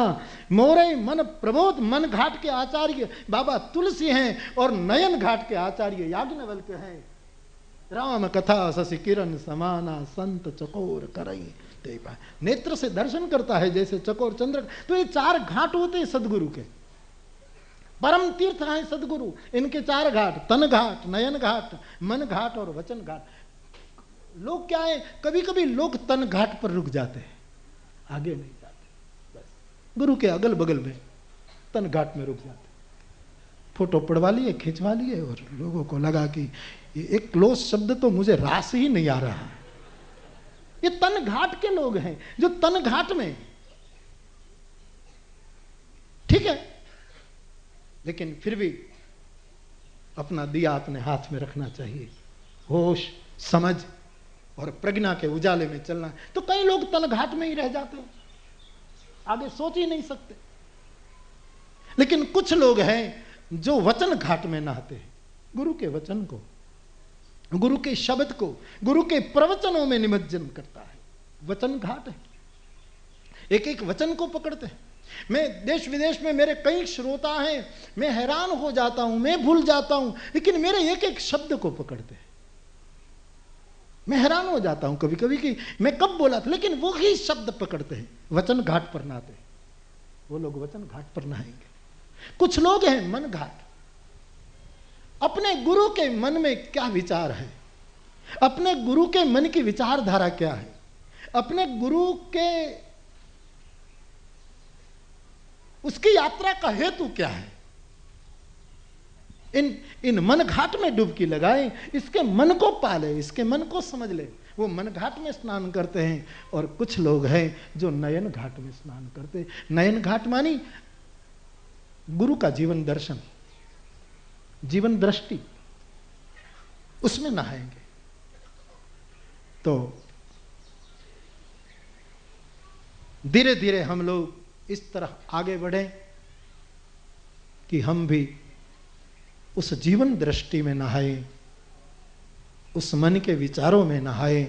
मोरे मन प्रबोध। मन घाट के आचार्य बाबा तुलसी हैं और नयन घाट के आचार्य याज्ञवल्क्य हैं। राम कथा शशि किरण समाना संत चकोर करई। नेत्र से दर्शन करता है जैसे चकोर चंद्र। तो ये 4 घाट होते हैं सदगुरु के। परम तीर्थ हैं सदगुरु। इनके 4 घाट, तन घाट, नयन घाट, मन घाट और वचन घाट। लोग क्या है, कभी कभी लोग तन घाट पर रुक जाते हैं, आगे नहीं जाते। बस गुरु के अगल बगल में तन घाट में रुक जाते, फोटो पड़वा लिए, खिंचवा लिए, और लोगों को लगा कि एक क्लोज शब्द तो मुझे रास ही नहीं आ रहा है। ये तन घाट के लोग हैं जो तन घाट में, ठीक है, लेकिन फिर भी अपना दिया अपने हाथ में रखना चाहिए। होश, समझ और प्रज्ञा के उजाले में चलना। तो कई लोग तन घाट में ही रह जाते हैं, आगे सोच ही नहीं सकते। लेकिन कुछ लोग हैं जो वचन घाट में नहाते हैं। गुरु के वचन को, गुरु के शब्द को, गुरु के प्रवचनों में निमज्जन करता है। वचन घाट है। एक एक वचन को पकड़ते हैं। मैं देश विदेश में, मेरे कई श्रोता हैं, मैं हैरान हो जाता हूं, मैं भूल जाता हूं, लेकिन मेरे एक एक शब्द को पकड़ते हैं। मैं हैरान हो जाता हूं कभी कभी कि मैं कब बोला था, लेकिन वो ही शब्द पकड़ते हैं। वचन घाट पर नहाते हैं वो लोग, वचन घाट पर नहाएंगे। कुछ लोग हैं मन घाट। अपने गुरु के मन में क्या विचार है, अपने गुरु के मन की विचारधारा क्या है, अपने गुरु के उसकी यात्रा का हेतु क्या है, इन मन घाट में डुबकी लगाए, इसके मन को पाले, इसके मन को समझ ले। वो मन घाट में स्नान करते हैं। और कुछ लोग हैं जो नयन घाट में स्नान करते हैं। नयन घाट मानी गुरु का जीवन दर्शन, जीवन दृष्टि, उसमें नहाएंगे। तो धीरे धीरे हम लोग इस तरह आगे बढ़े कि हम भी उस जीवन दृष्टि में नहाए, उस मन के विचारों में नहाए।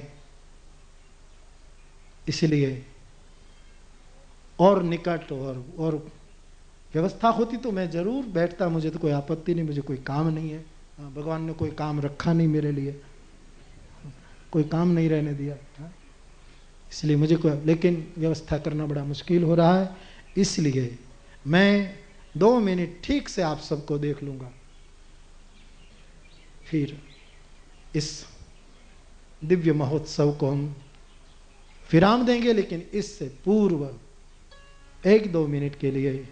इसलिए और निकट और व्यवस्था होती तो मैं जरूर बैठता, मुझे तो कोई आपत्ति नहीं, मुझे कोई काम नहीं है। भगवान ने कोई काम रखा नहीं मेरे लिए, कोई काम नहीं रहने दिया, इसलिए मुझे कोई, लेकिन व्यवस्था करना बड़ा मुश्किल हो रहा है। इसलिए मैं 2 मिनट ठीक से आप सबको देख लूंगा, फिर इस दिव्य महोत्सव को हम विराम देंगे। लेकिन इससे पूर्व 1-2 मिनट के लिए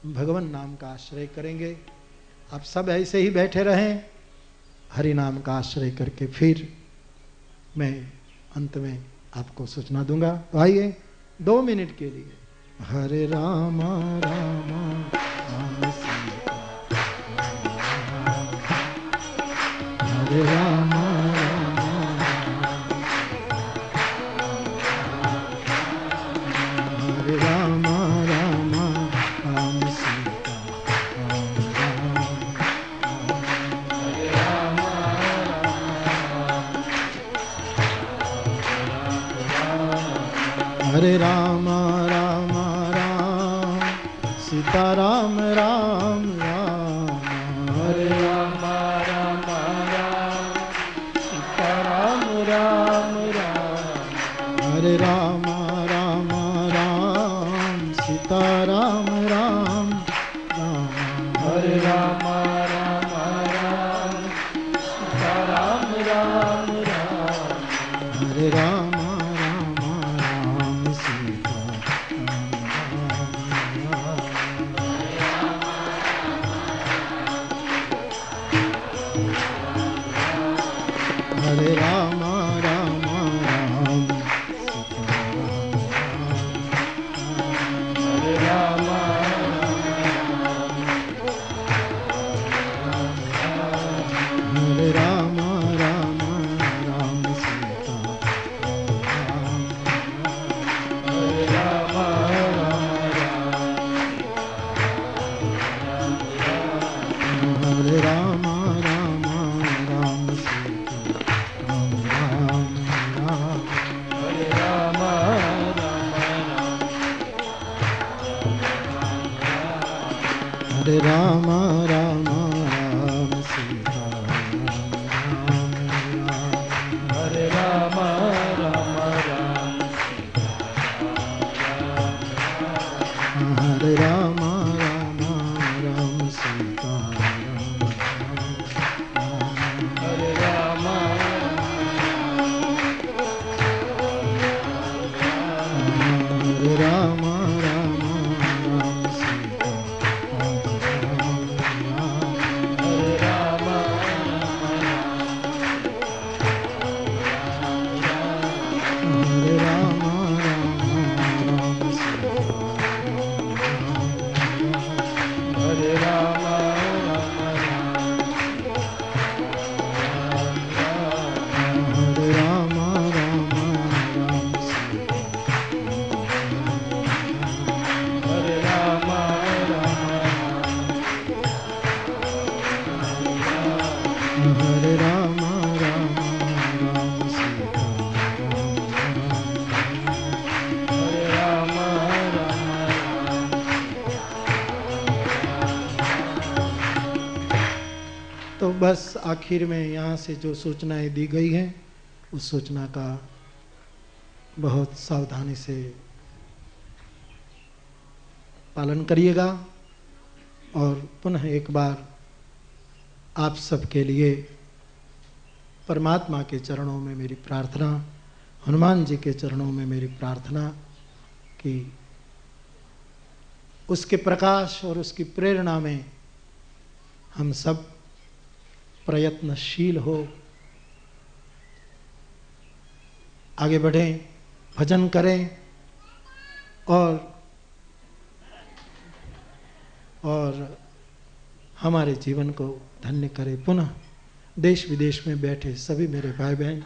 भगवान नाम का आश्रय करेंगे। आप सब ऐसे ही बैठे रहें, हरि नाम का आश्रय करके फिर मैं अंत में आपको सूचना दूंगा। तो आइए 2 मिनट के लिए हरे राम राम राम सीता, हरे राम हरे राम राम राम सीता राम राम राम, हरे राम राम राम सीता राम राम राम, हरे राम राम राम सीता राम राम राम, हरे राम राम राम सीता राम राम राम, हरे राम हरे राम राम राम हरे राम हरे राम राम राम सीता हरे राम हरे राम राम राम सीता हरे राम राम राम सीता हरे राम राम राम हरे राम राम राम सीता हरे राम हरे राम राम राम सीता हरे राम राम राम सीता हरे राम राम। तो बस आखिर में यहाँ से जो सूचनाएं दी गई हैं उस सूचना का बहुत सावधानी से पालन करिएगा। और पुनः एक बार आप सबके लिए परमात्मा के चरणों में मेरी प्रार्थना, हनुमान जी के चरणों में मेरी प्रार्थना कि उसके प्रकाश और उसकी प्रेरणा में हम सब प्रयत्नशील हो, आगे बढ़ें, भजन करें और और हमारे जीवन को धन्य करे। पुनः देश विदेश में बैठे सभी मेरे भाई बहन,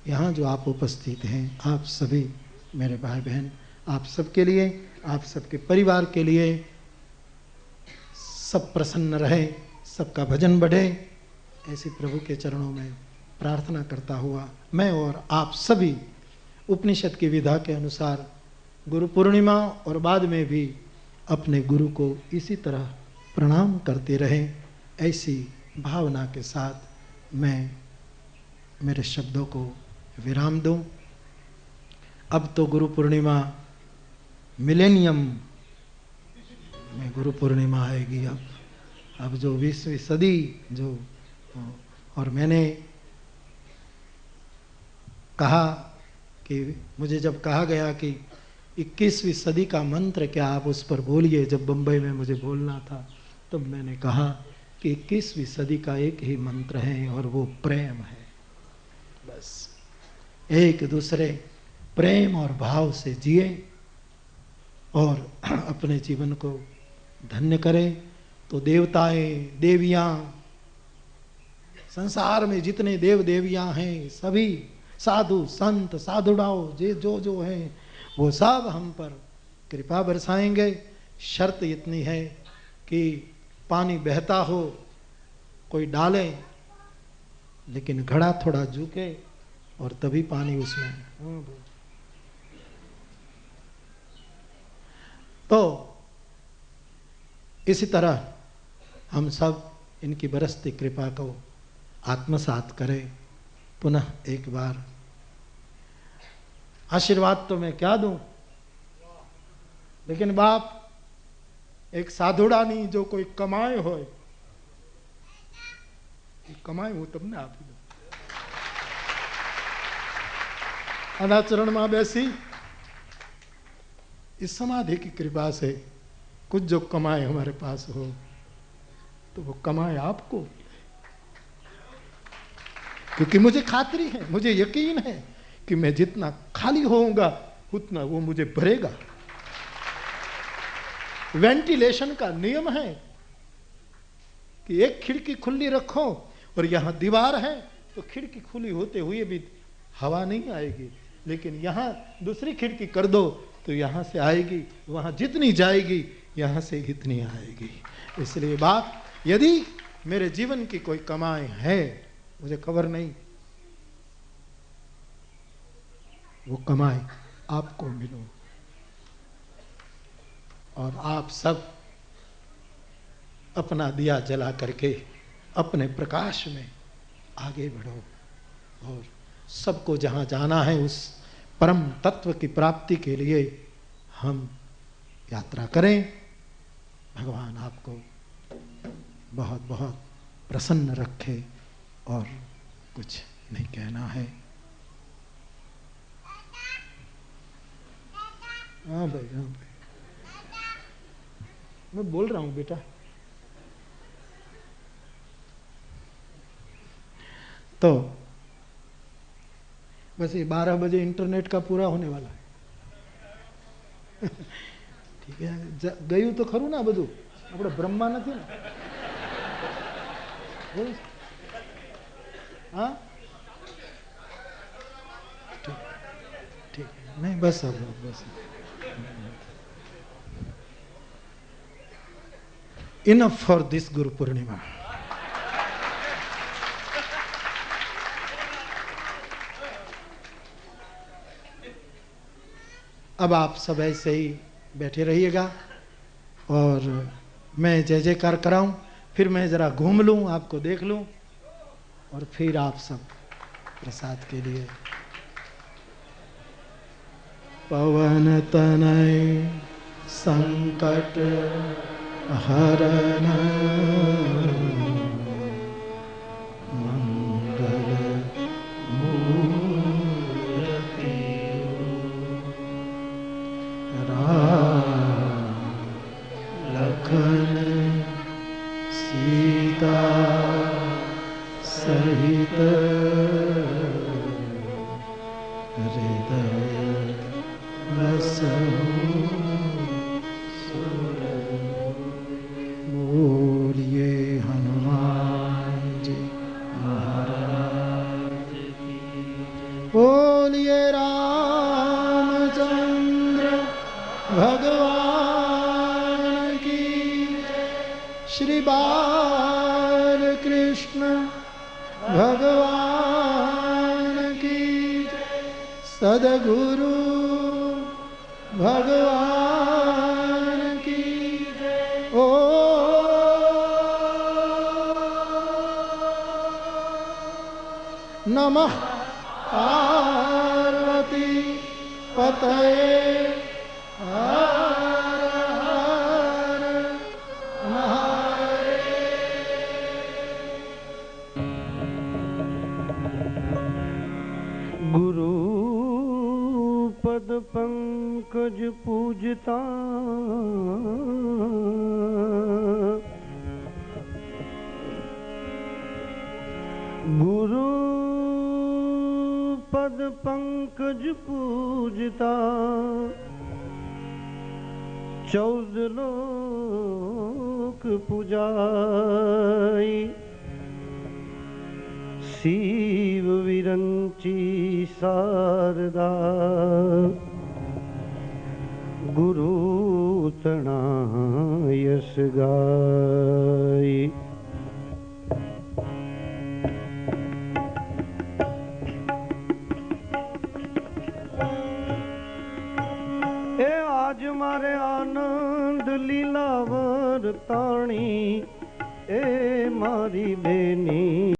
यहाँ जो आप उपस्थित हैं, आप सभी मेरे भाई बहन, आप सबके लिए, आप सबके परिवार के लिए सब प्रसन्न रहे, सबका भजन बढ़े, ऐसी प्रभु के चरणों में प्रार्थना करता हुआ मैं और आप सभी उपनिषद की विधा के अनुसार गुरु पूर्णिमा और बाद में भी अपने गुरु को इसी तरह प्रणाम करते रहें, ऐसी भावना के साथ मैं मेरे शब्दों को विराम दूं। अब तो गुरु पूर्णिमा मिलेनियम में गुरु पूर्णिमा आएगी। अब जो 20वीं सदी जो, और मैंने कहा कि मुझे जब कहा गया कि 21वीं सदी का मंत्र क्या, आप उस पर बोलिए, जब बंबई में मुझे बोलना था तब मैंने कहा कि 21वीं सदी का एक ही मंत्र है और वो प्रेम है। बस एक दूसरे प्रेम और भाव से जिए और अपने जीवन को धन्य करें। तो देवताएं, देवियां, संसार में जितने देव देवियां हैं, सभी साधु संत साधुड़ाओ जो हैं, वो सब हम पर कृपा बरसाएंगे। शर्त इतनी है कि पानी बहता हो, कोई डाले, लेकिन घड़ा थोड़ा झुके और तभी पानी उसमें। तो इसी तरह हम सब इनकी बरसती कृपा को आत्मसात करें। पुनः एक बार आशीर्वाद तो मैं क्या दूं, लेकिन बाप एक साधुड़ा नहीं जो कोई कमाए हो, कमाए हो तब ने आप अनाचरण में बैसी इस समाधि की कृपा से कुछ जो कमाए हमारे पास हो, तो वो कमाए आपको, क्योंकि मुझे खातरी है, मुझे यकीन है कि मैं जितना खाली होऊंगा उतना वो मुझे भरेगा। वेंटिलेशन का नियम है कि एक खिड़की खुली रखो और यहां दीवार है तो खिड़की खुली होते हुए भी हवा नहीं आएगी, लेकिन यहां दूसरी खिड़की कर दो तो यहां से आएगी, वहां जितनी जाएगी यहां से इतनी आएगी। इसलिए बात, यदि मेरे जीवन की कोई कमाई है, मुझे खबर नहीं, वो कमाई आपको मिलो और आप सब अपना दिया जला करके अपने प्रकाश में आगे बढ़ो और सबको जहां जाना है उस परम तत्व की प्राप्ति के लिए हम यात्रा करें। भगवान आपको बहुत बहुत प्रसन्न रखे और कुछ नहीं कहना है। हाँ भाई, हाँ भाई, मैं बोल रहा हूं बेटा। तो बस ये 12 बजे इंटरनेट का पूरा होने वाला है। ठीक है, गयु तो खरू ना बधु આપણે બ્રહ્મા નથી ને? हाँ ठीक है, नहीं बस अब बस enough for this Guru Purnima. अब आप सब ऐसे ही बैठे रहिएगा और मैं जय जयकार कराऊं, फिर मैं जरा घूम लूं, आपको देख लूं और फिर आप सब प्रसाद के लिए। पवन तनय संकट हरण मंगल मूर्ति राम लखन सीता सहित हृदय बसहु सुर भगवान की, श्री बाल कृष्ण भगवान की, सद्गुरु भगवान की। ओ नमः पार्वती पतये हर हर महादेव। गुरु पद पंकज पूजता, गुरु पद पंकज पूजता, 14 लोक पुजाई, शिव विरंची शारदा, गुरु तना यश गाई। ए आज मारे आनंद लीलावर ताणी, ए मारी बेनी